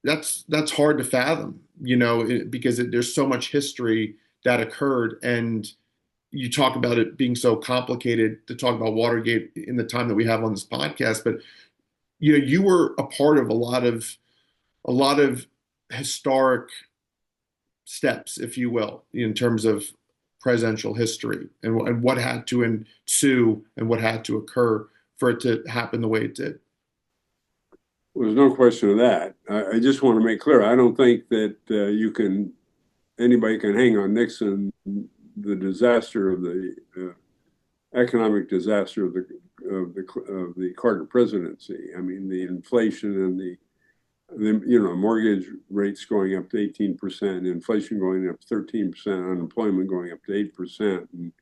that's hard to fathom, because there's so much history that occurred, and you talk about it being so complicated to talk about Watergate in the time that we have on this podcast. But you were a part of a lot of historic steps, if you will, in terms of presidential history, and what had to ensue and what had to occur for it to happen the way it did. Well, there's no question of that. I just want to make clear, I don't think that anybody can hang on Nixon the disaster of the economic disaster of the Carter presidency. I mean, the inflation and the mortgage rates going up to 18%, inflation going up 13%, unemployment going up to 8%,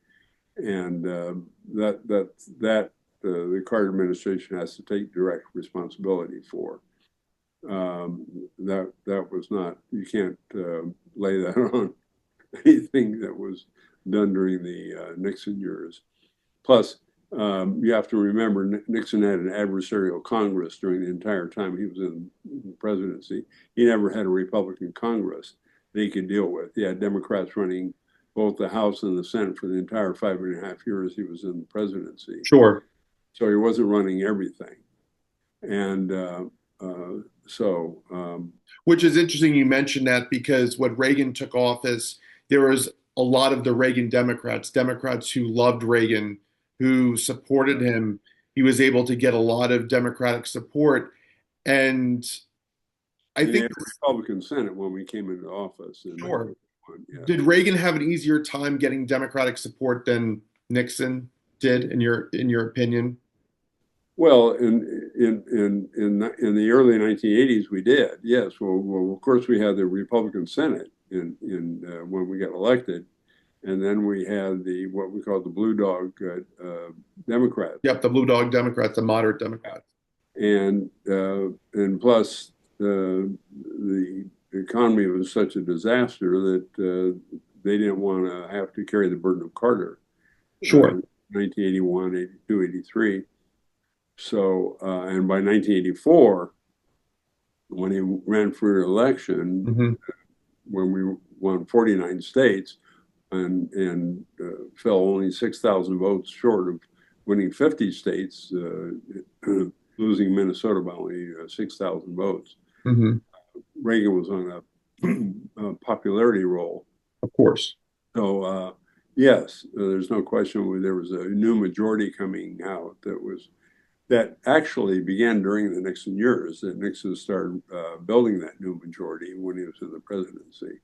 and the Carter administration has to take direct responsibility for. That was not, you can't lay that on anything that was done during the Nixon years. Plus, you have to remember, Nixon had an adversarial Congress during the entire time he was in the presidency. He never had a Republican Congress that he could deal with. He had Democrats running both the House and the Senate for the entire 5.5 years he was in the presidency. Sure. So he wasn't running everything. And which is interesting you mentioned that, because when Reagan took office, there was a lot of the Reagan Democrats who loved Reagan, who supported him. He was able to get a lot of Democratic support. And I think the Republican Senate when we came into office. Sure. Yeah. Did Reagan have an easier time getting Democratic support than Nixon did, in your opinion? Well, in the early 1980s, we did. Yes. Well, of course, we had the Republican Senate in when we got elected, and then we had what we call the Blue Dog Democrats. Yep, the Blue Dog Democrats, the moderate Democrats, and plus the economy was such a disaster that they didn't want to have to carry the burden of Carter. Sure. 1981, 82, 83. So, and by 1984, when he ran for election, mm-hmm. when we won 49 states and fell only 6,000 votes short of winning 50 states, losing Minnesota by only 6,000 votes. Mm-hmm. Reagan was on a popularity roll. Of course. So, yes, there's no question there was a new majority coming out that actually began during the Nixon years, that Nixon started building that new majority when he was in the presidency.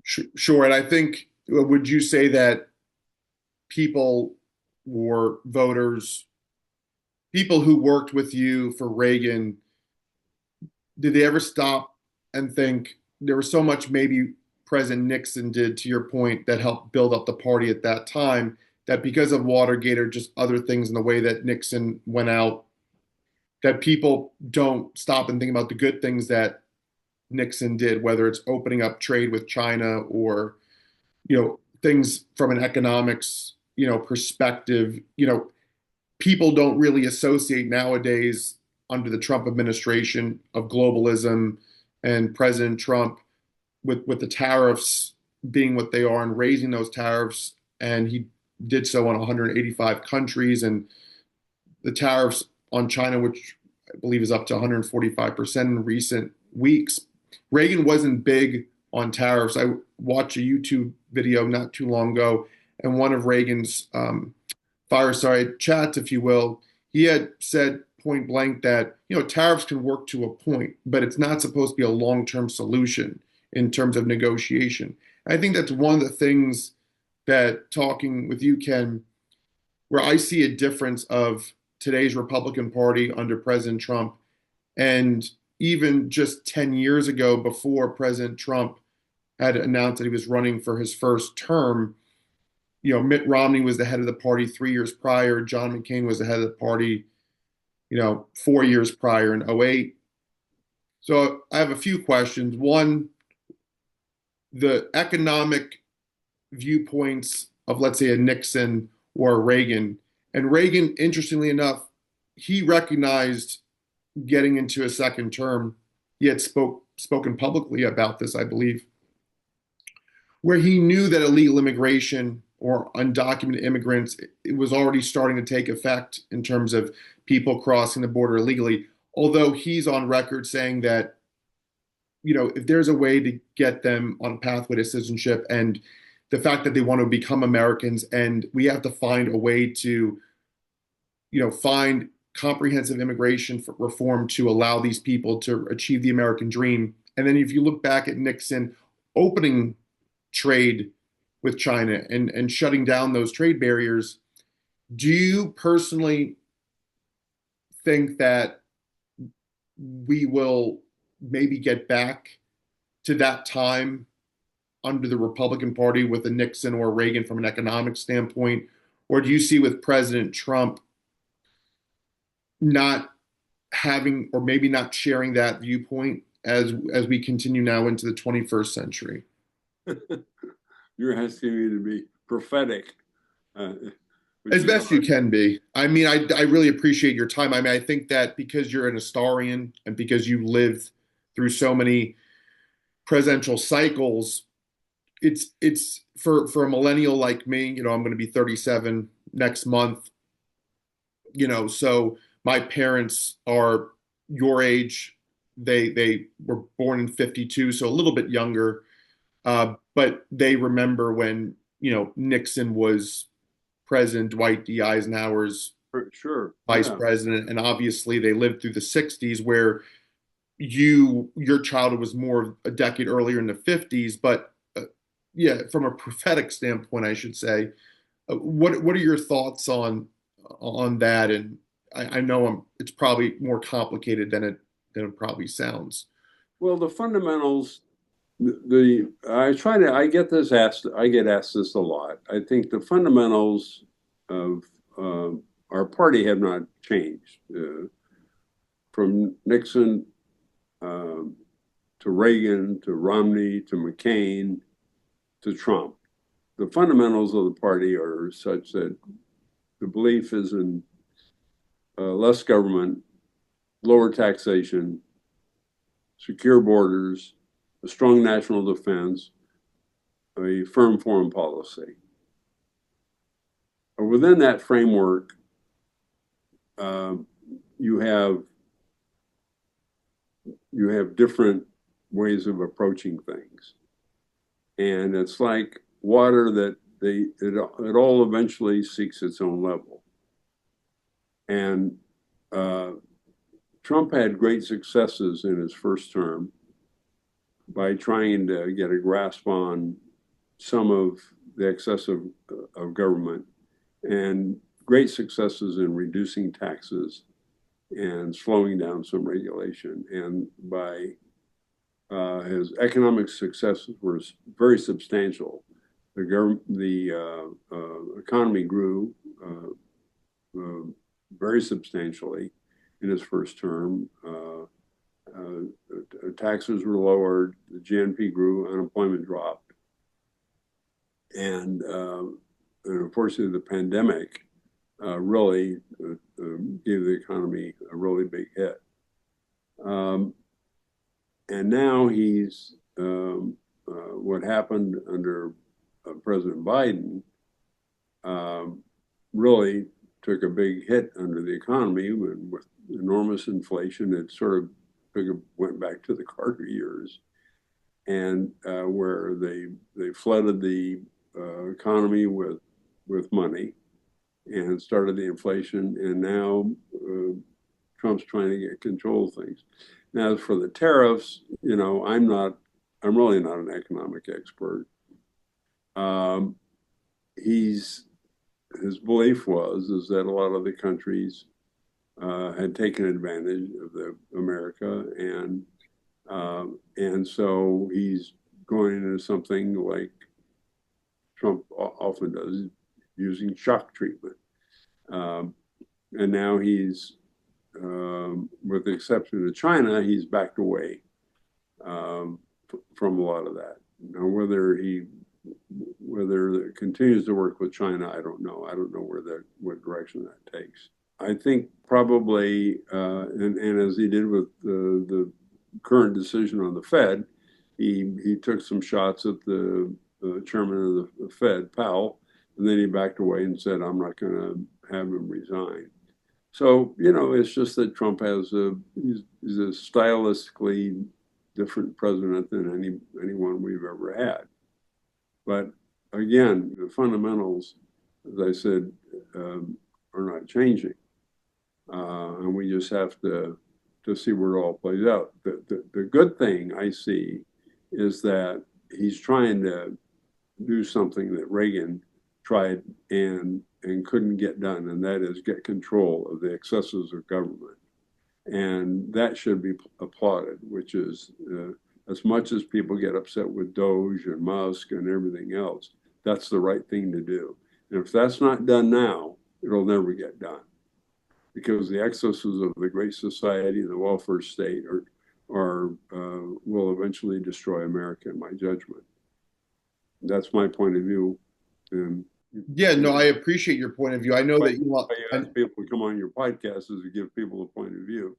Sure. And I think, would you say that people or voters, people who worked with you for Reagan, did they ever stop and think there was so much maybe President Nixon did, to your point, that helped build up the party at that time, that because of Watergate or just other things in the way that Nixon went out, that people don't stop and think about the good things that Nixon did, whether it's opening up trade with China or, things from an economics, perspective. People don't really associate nowadays under the Trump administration of globalism and President Trump with the tariffs being what they are and raising those tariffs. And he did so on 185 countries, and the tariffs on China, which I believe is up to 145% in recent weeks. Reagan wasn't big on tariffs. I watched a YouTube video not too long ago, and one of Reagan's fireside chats, if you will, he had said point blank that tariffs can work to a point, but it's not supposed to be a long-term solution in terms of negotiation. I think that's one of the things that, talking with you, Ken, where I see a difference of today's Republican Party under President Trump and even just 10 years ago, before President Trump had announced that he was running for his first term. Mitt Romney was the head of the party 3 years prior. John McCain was the head of the party, 4 years prior in '08. So I have a few questions. One, the economic viewpoints of, let's say, a Nixon or a Reagan. And Reagan, interestingly enough, he recognized getting into a second term. He had spoken publicly about this, I believe, where he knew that illegal immigration or undocumented immigrants, it was already starting to take effect in terms of people crossing the border illegally. Although he's on record saying that, if there's a way to get them on a pathway to citizenship, and the fact that they want to become Americans, and we have to find a way to, find comprehensive immigration reform to allow these people to achieve the American dream. And then if you look back at Nixon opening trade with China and shutting down those trade barriers, do you personally think that we will maybe get back to that time under the Republican Party with a Nixon or a Reagan from an economic standpoint? Or do you see with President Trump not having, or maybe not sharing that viewpoint as we continue now into the 21st century? You're asking me to be prophetic. As best you can be. I mean, I really appreciate your time. I mean, I think that because you're an historian and because you lived through so many presidential cycles, it's for a millennial like me, I'm going to be 37 next month, so my parents are your age. They were born in 52, so a little bit younger. But they remember when, Nixon was president, Dwight D. Eisenhower's Sure. vice president, and obviously they lived through the 60s, where your childhood was more a decade earlier in the 50s. But yeah, from a prophetic standpoint, I should say, what are your thoughts on that? And I know it's probably more complicated than it probably sounds. Well, the fundamentals, I get asked this a lot. I think the fundamentals of our party have not changed. From Nixon to Reagan to Romney to McCain to Trump, the fundamentals of the party are such that the belief is in less government, lower taxation, secure borders, a strong national defense, a firm foreign policy. Within that framework, you have different ways of approaching things, and it's like water that it all eventually seeks its own level. And Trump had great successes in his first term. by trying to get a grasp on some of the excess of government, and great successes in reducing taxes and slowing down some regulation. And by his economic successes were very substantial. The economy grew very substantially in his first term. Taxes were lowered, the GNP grew, unemployment dropped, and unfortunately, the pandemic really gave the economy a really big hit. And now what happened under President Biden really took a big hit under the economy with enormous inflation. It sort of went back to the Carter years, and where they flooded the economy with money and started the inflation, and now Trump's trying to get control of things. Now, as for the tariffs, I'm really not an economic expert. His belief is that a lot of the countries had taken advantage of America, and so he's going into something like Trump often does, using shock treatment. And now with the exception of China, he's backed away from a lot of that. Now, whether it continues to work with China, I don't know. I don't know what direction that takes. I think probably, and as he did with the current decision on the Fed, he took some shots at the chairman of the Fed, Powell, and then he backed away and said, "I'm not going to have him resign." So, it's just that Trump he's a stylistically different president than anyone we've ever had. But again, the fundamentals, as I said, are not changing. And we just have to see where it all plays out. The good thing I see is that he's trying to do something that Reagan tried and couldn't get done, and that is get control of the excesses of government. And that should be applauded, which is as much as people get upset with Doge and Musk and everything else, that's the right thing to do. And if that's not done now, it'll never get done, because the excesses of the Great Society and the welfare state will eventually destroy America, in my judgment. That's my point of view. And yeah, no, I appreciate your point of view. I know that you want people to come on your podcast is to give people a point of view.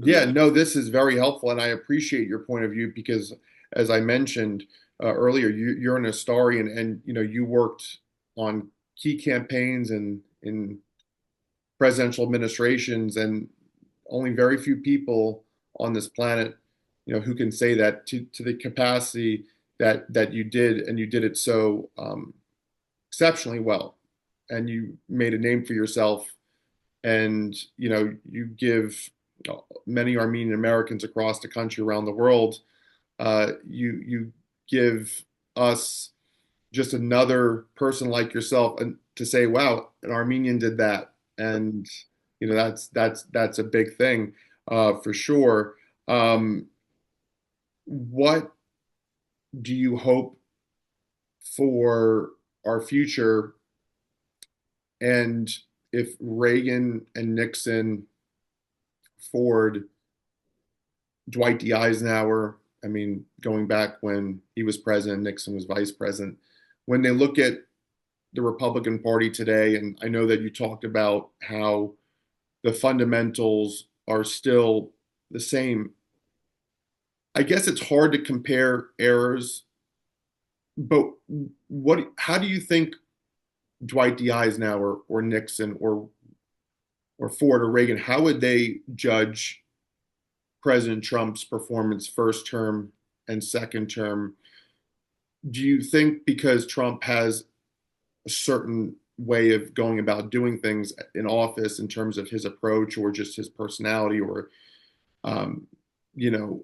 Yeah, no, this is very helpful, and I appreciate your point of view because, as I mentioned earlier, you're an historian, and you worked on key campaigns and in presidential administrations, and only very few people on this planet, who can say that to the capacity that you did, and you did it so exceptionally well, and you made a name for yourself, and you give many Armenian Americans across the country, around the world, you give us just another person like yourself, and to say, wow, an Armenian did that, and that's a big thing for sure. What do you hope for our future, and if Reagan and Nixon, Ford, Dwight D. Eisenhower, I mean, going back when he was president, Nixon was vice president, when they look at the Republican Party today, and I know that you talked about how the fundamentals are still the same. I guess it's hard to compare errors, but how do you think Dwight D. Eisenhower or Nixon or Ford or Reagan, how would they judge President Trump's performance first term and second term? Do you think because Trump has a certain way of going about doing things in office in terms of his approach or just his personality, or um, you know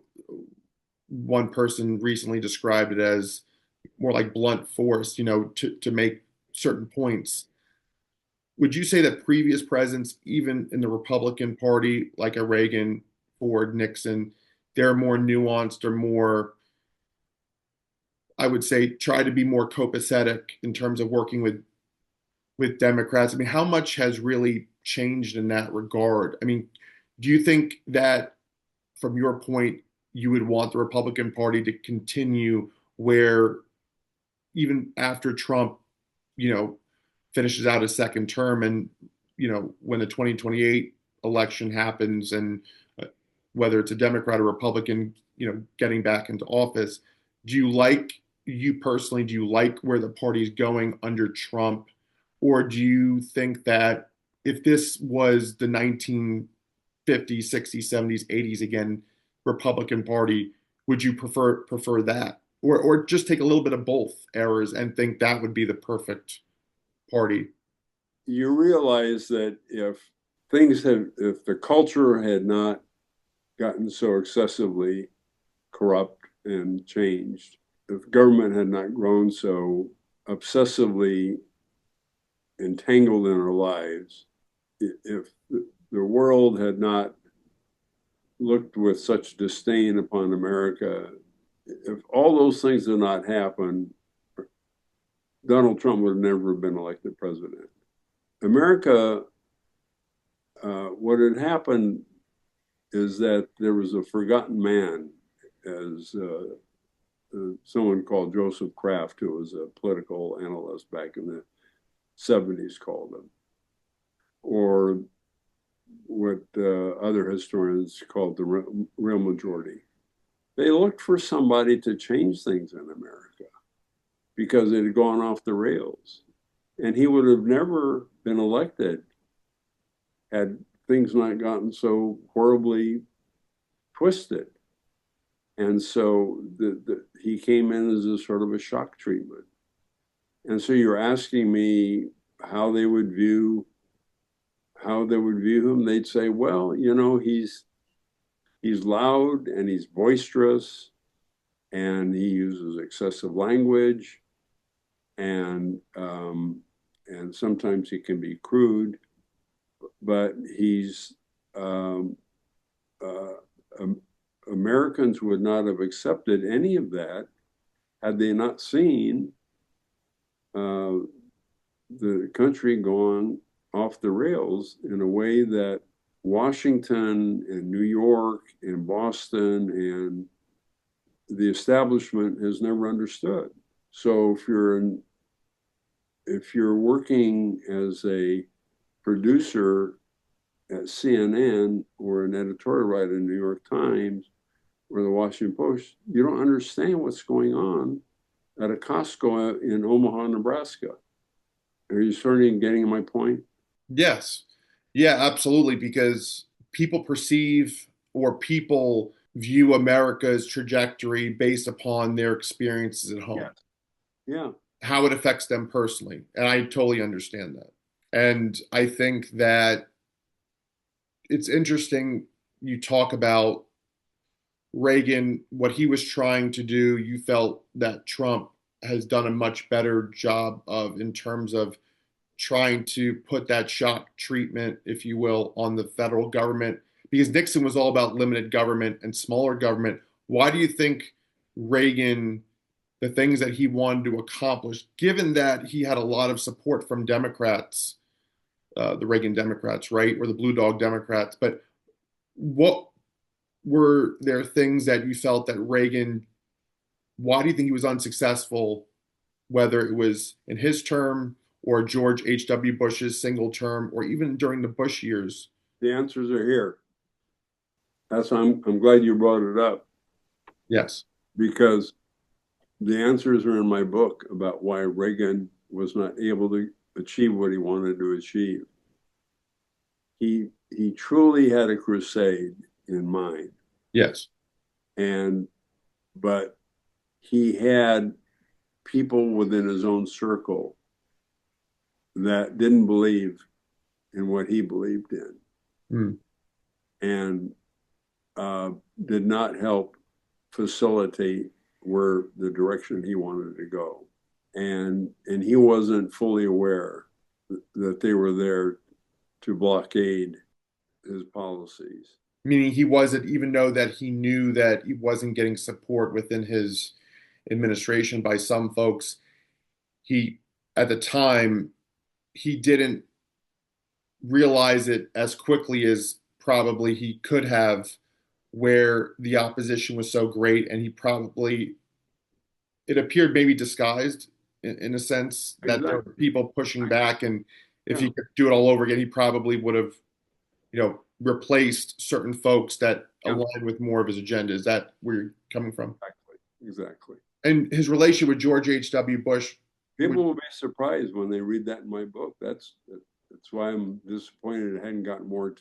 one person recently described it as more like blunt force, to make certain points. Would you say that previous presidents, even in the Republican Party, like a Reagan, Ford, Nixon, they're more nuanced or more, I would say, try to be more copacetic in terms of working with Democrats? I mean, how much has really changed in that regard? I mean, do you think that from your point, you would want the Republican Party to continue where even after Trump, you know, finishes out his second term and, when the 2028 election happens and whether it's a Democrat or Republican, getting back into office, you personally, do you like where the party's going under Trump? Or do you think that if this was the 1950s, 60s, 70s, 80s again, Republican Party, would you prefer that? Or just take a little bit of both eras and think that would be the perfect party? You realize that if the culture had not gotten so excessively corrupt and changed, if government had not grown so obsessively entangled in our lives, if the world had not looked with such disdain upon America, if all those things had not happened, Donald Trump would have never been elected president. America, what had happened is that there was a forgotten man, as someone called Joseph Kraft, who was a political analyst back in the 70s, called him, or what other historians called the real majority. They looked for somebody to change things in America because it had gone off the rails. And he would have never been elected had things not gotten so horribly twisted. And so he came in as a sort of a shock treatment. And so you're asking me how they would view him. They'd say, well, he's loud and he's boisterous and he uses excessive language and sometimes he can be crude, but Americans would not have accepted any of that had they not seen the country gone off the rails in a way that Washington and New York and Boston and the establishment has never understood. So if you're working as a producer at CNN or an editorial writer in the New York Times or the Washington Post, you don't understand what's going on at a Costco in Omaha, Nebraska. Are you starting to getting my point? Yes. Yeah, absolutely. Because people perceive or people view America's trajectory based upon their experiences at home, Yes. Yeah. how it affects them personally. And I totally understand that. And I think that it's interesting you talk about Reagan, what he was trying to do. You felt that Trump has done a much better job of in terms of trying to put that shock treatment, if you will, on the federal government, because Nixon was all about limited government and smaller government. Why do you think Reagan, the things that he wanted to accomplish, given that he had a lot of support from Democrats, the Reagan Democrats, right, or the Blue Dog Democrats, but what were there things that you felt that Reagan, why do you think he was unsuccessful, whether it was in his term or George H.W. Bush's single term, or even during the Bush years? The answers are here. That's why I'm glad you brought it up, Yes. because the answers are in my book about why Reagan was not able to achieve what he wanted to achieve. He truly had a crusade in mind, Yes. but he had people within his own circle that didn't believe in what he believed in, Mm. and did not help facilitate where the direction he wanted to go. And he wasn't fully aware that they were there to blockade his policies. Meaning he wasn't, even though that he knew that he wasn't getting support within his administration by some folks, he, at the time, he didn't realize it as quickly as probably he could have, where the opposition was so great, and he probably, it appeared maybe disguised in a sense that there were people pushing back, and if he could do it all over again, he probably would have, replaced certain folks that aligned with more of his agenda. Is that where you're coming from? Exactly. And his relation with George H.W. Bush. People will be surprised when they read that in my book. That's why I'm disappointed it hadn't gotten more.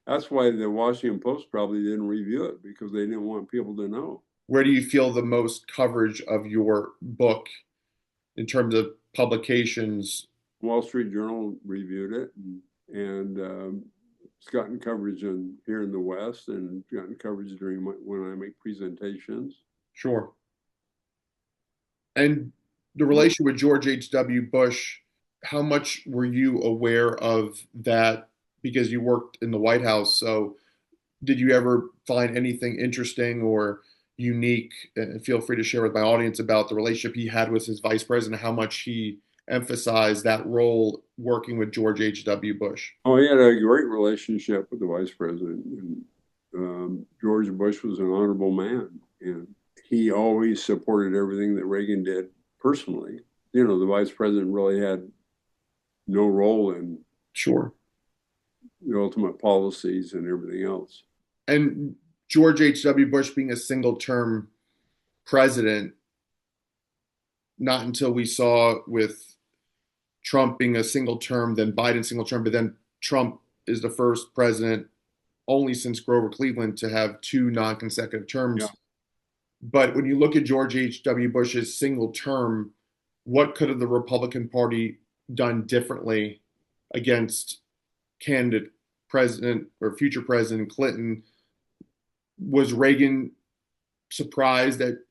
That's why the Washington Post probably didn't review it, because they didn't want people to know. Where do you feel the most coverage of your book in terms of publications? Wall Street Journal reviewed it, and it's gotten coverage here in the West, and gotten coverage when I make presentations. Sure. And the relation with George H.W. Bush, how much were you aware of that, because you worked in the White House? So did you ever find anything interesting or unique, and feel free to share with my audience, about the relationship he had with his vice president, how much he emphasized that role working with George H.W. Bush? Oh, he had a great relationship with the vice president. And George Bush was an honorable man, and he always supported everything that Reagan did personally. The vice president really had no role in the ultimate policies and everything else. And George H.W. Bush being a single-term president, not until we saw with Trump being a single term, then Biden single term, but then Trump is the first president only since Grover Cleveland to have two non-consecutive terms. Yeah. But when you look at George H.W. Bush's single term, what could have the Republican Party done differently against candidate president or future President Clinton? Was Reagan surprised that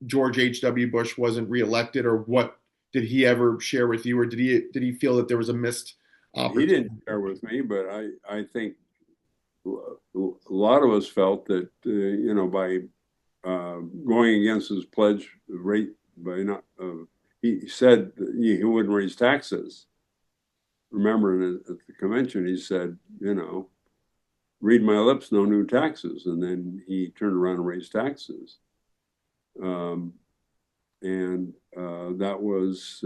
George H.W. Bush wasn't reelected, or what did he ever share with you, or did he feel that there was a missed opportunity? He didn't share with me, but I think a lot of us felt that by going against his pledge rate, he said that he wouldn't raise taxes. Remember, at the convention, he said, read my lips, no new taxes. And then he turned around and raised taxes. That was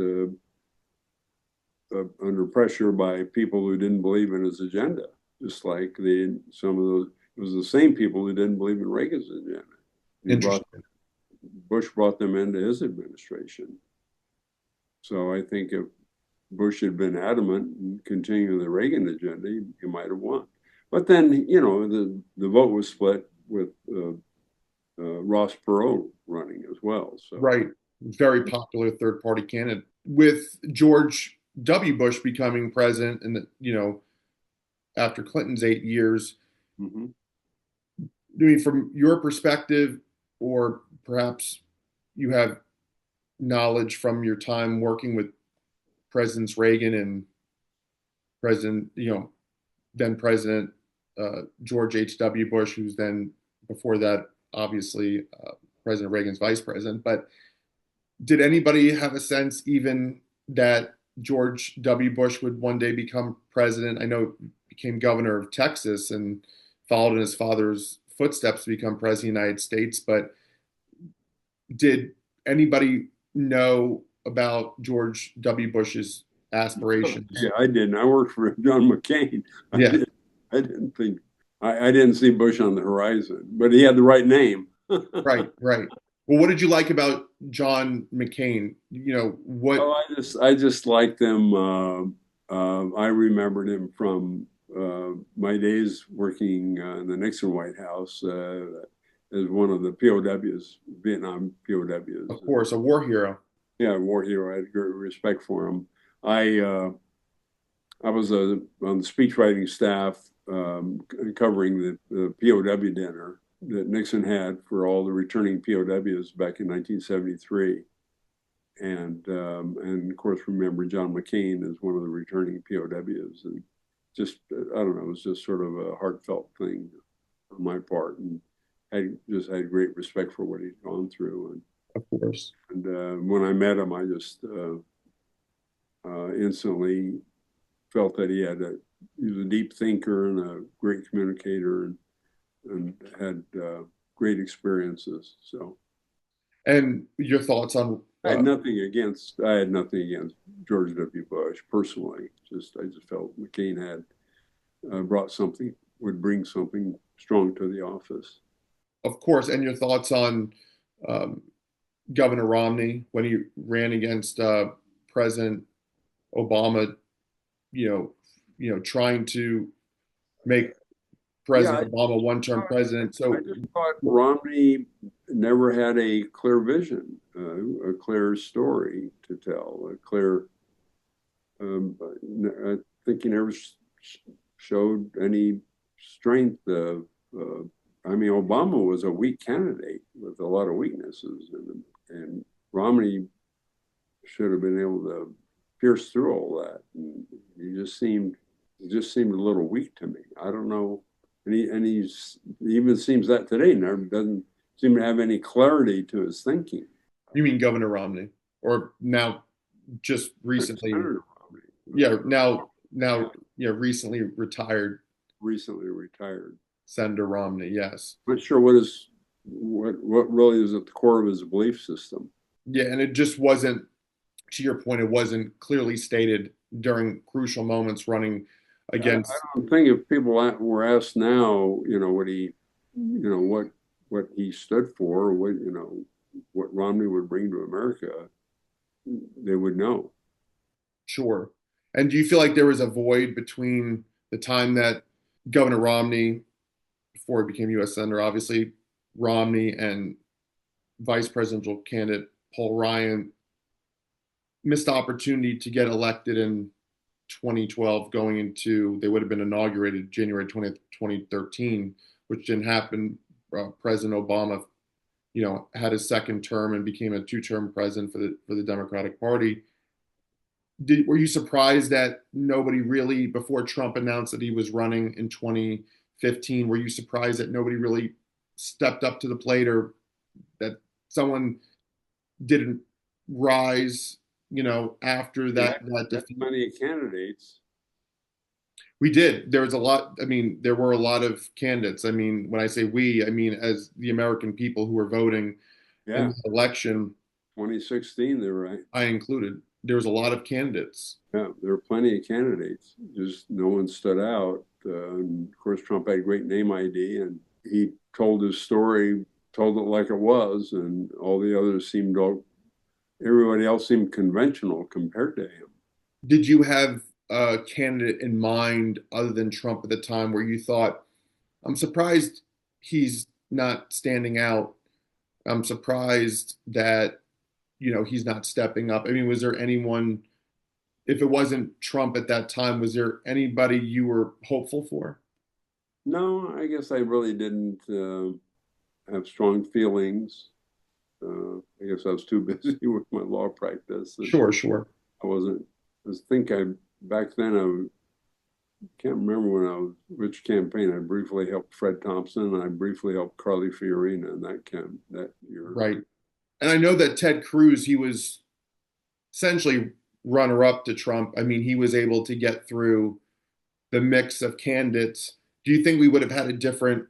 under pressure by people who didn't believe in his agenda, just like it was the same people who didn't believe in Reagan's agenda. Bush brought them into his administration. So I think if Bush had been adamant and continuing the Reagan agenda, he might have won. But then, the vote was split with Ross Perot running as well. So. Right. Very popular third-party candidate. With George W. Bush becoming president, and after Clinton's 8 years, I mean, from your perspective, or perhaps you have knowledge from your time working with Presidents Reagan and then President George H.W. Bush, who's then, before that, obviously, President Reagan's vice president. But did anybody have a sense even that George W. Bush would one day become president? I know he became governor of Texas and followed in his father's footsteps to become president of the United States. But did anybody know about George W. Bush's aspirations? Yeah, I didn't. I worked for John McCain. Yeah. I didn't see Bush on the horizon, but he had the right name. Right. Well, what did you like about John McCain? What? Oh, I just liked him. I remembered him from my days working in the Nixon White House as one of the POWs, Vietnam POWs. Of course, a war hero. Yeah, a war hero. I had great respect for him. I was on the speechwriting staff covering the POW dinner that Nixon had for all the returning POWs back in 1973. And of course, remember John McCain as one of the returning POWs. And just, I don't know, it was just sort of a heartfelt thing on my part. And I just had great respect for what he'd gone through. And Of course. when I met him, I just instantly felt that he was a deep thinker and a great communicator, and had great experiences. So, And your thoughts on I had nothing against George W. Bush personally. I just felt McCain had would bring something strong to the office. of course, and your thoughts on um, Governor Romney when he ran against President Obama, trying to make Yeah, President Obama one-term president. I So just thought Romney never had a clear vision, a clear story to tell, a clear. I think he never showed any strength. I mean, Obama was a weak candidate with a lot of weaknesses, and Romney should have been able to pierce through all that. And it just seemed a little weak to me. I don't know, he even seems that today. Never doesn't seem to have any clarity to his thinking. you mean Governor Romney, or now just recently? Senator Romney, Yeah, now, recently retired recently retired. Senator Romney. Yes. I'm not sure what really is at the core of his belief system. Yeah, and it just wasn't, to your point, it wasn't clearly stated during crucial moments running against. I don't think if people were asked now, what he stood for, what Romney would bring to America, they would know. Sure. And do you feel like there was a void between the time that Governor Romney, before he became U.S. Senator, obviously, Romney and vice presidential candidate Paul Ryan missed the opportunity to get elected in 2012, going into, they would have been inaugurated January 20th, 2013, which didn't happen. President Obama, had his second term and became a two-term president for the Democratic Party. Were you surprised that nobody really, before Trump announced that he was running in 2015, were you surprised that nobody really stepped up to the plate, or that someone didn't rise, after that defeat? Many candidates. We did. There was a lot. I mean, there were a lot of candidates. I mean, when I say we, I mean as the American people who were voting in the election. 2016, they were right. I included. There was a lot of candidates. Yeah, there were plenty of candidates. Just no one stood out. And of course, Trump had great name ID, and he told his story, told it like it was, and everybody else seemed conventional compared to him. Did you have a candidate in mind other than Trump at the time where you thought, I'm surprised he's not standing out? I'm surprised that, he's not stepping up. I mean, was there anyone, if it wasn't Trump at that time, was there anybody you were hopeful for? No, I guess I really didn't have strong feelings. I guess I was too busy with my law practice. Sure. Back then I can't remember which campaign. I briefly helped Fred Thompson, and I briefly helped Carly Fiorina in that year. Right. And I know that Ted Cruz, he was essentially runner-up to Trump. I mean, he was able to get through the mix of candidates. Do you think we would have had a different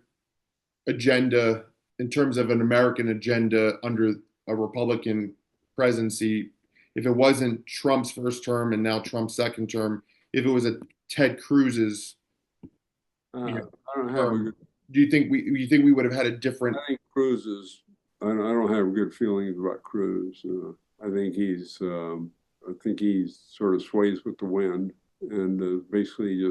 agenda in terms of an American agenda under a Republican presidency if it wasn't Trump's first term and now Trump's second term? If it was a Ted Cruz's I don't have a good. Do you think we would have had a different? I think Cruz is. I don't have good feelings about Cruz. I think he sort of sways with the wind, and basically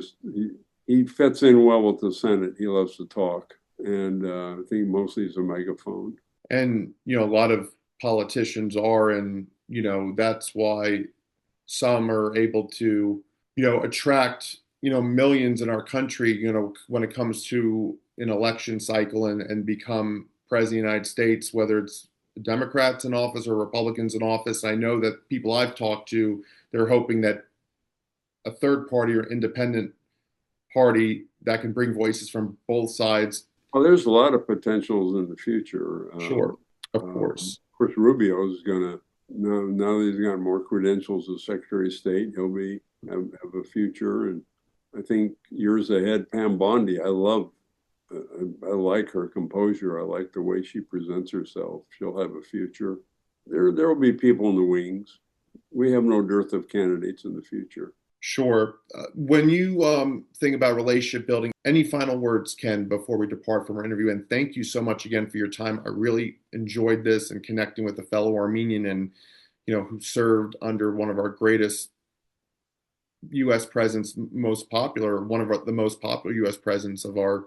he fits in well with the Senate. He loves to talk, and I think mostly he's a megaphone. And a lot of politicians are, and that's why some are able to attract millions in our country when it comes to an election cycle and become president of the United States, whether it's Democrats in office or Republicans in office. I know that people I've talked to, they're hoping that a third party or independent party that can bring voices from both sides. Well, there's a lot of potentials in the future. Sure, of Of course. course, Rubio is going to now that he's got more credentials as Secretary of State, he'll be have a future. And I think years ahead, Pam Bondi, I like her composure. I like the way she presents herself. She'll have a future. There will be people in the wings. We have no dearth of candidates in the future. Sure. When you think about relationship building, any final words, Ken, before we depart from our interview? And thank you so much again for your time. I really enjoyed this and connecting with a fellow Armenian and who served under one of our greatest U.S. presidents, most popular, one of the most popular U.S. presidents of our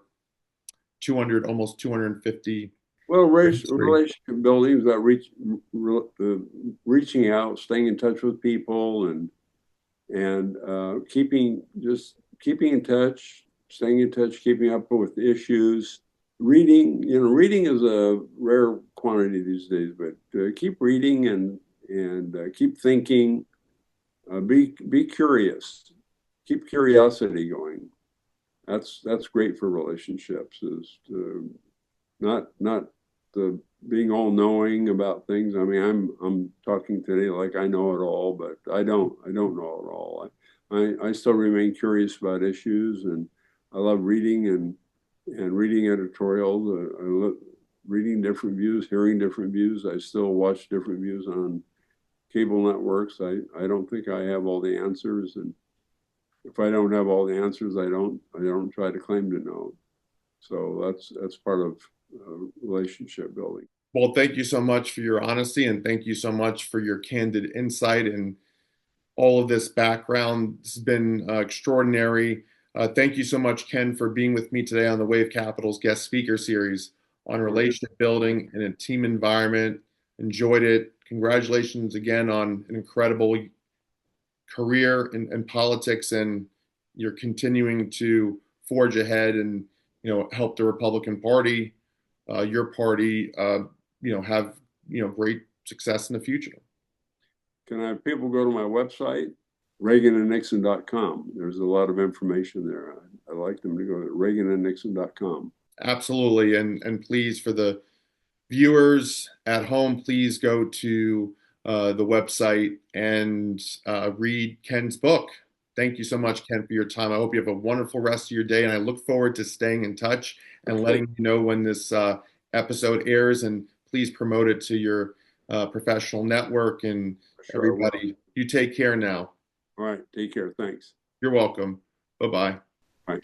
200, almost 250 Well, history. relationship building is about reaching out, staying in touch with people, and keeping in touch, staying in touch, keeping up with issues. Reading is a rare quantity these days, but keep reading and keep thinking. Be curious. Keep curiosity going. That's great for relationships. Is to not the being all knowing about things. I mean, I'm talking today like I know it all, but I don't know it all. I still remain curious about issues, and I love reading and reading editorials. I love reading different views, hearing different views. I still watch different views on cable networks. I don't think I have all the answers, and if I don't have all the answers, I don't try to claim to know. So that's part of relationship building. Well, thank you so much for your honesty and thank you so much for your candid insight and all of this background. This has been extraordinary. Thank you so much, Ken, for being with me today on the Wave Capital's guest speaker series on relationship building in a team environment. Enjoyed it. Congratulations again on an incredible career in politics, and you're continuing to forge ahead and help the Republican Party, your party, have great success in the future. Can I have people go to my website, reaganandnixon.com? There's a lot of information there. I'd like them to go to reaganandnixon.com. Absolutely, and please, for the viewers at home, please go to the website and read Ken's book. Thank you so much, Ken, for your time. I hope you have a wonderful rest of your day, and I look forward to staying in touch and letting you know when this episode airs. And please promote it to your professional network and Sure, everybody. You take care now. all right, take care. Thanks. You're welcome. Bye-bye. Bye.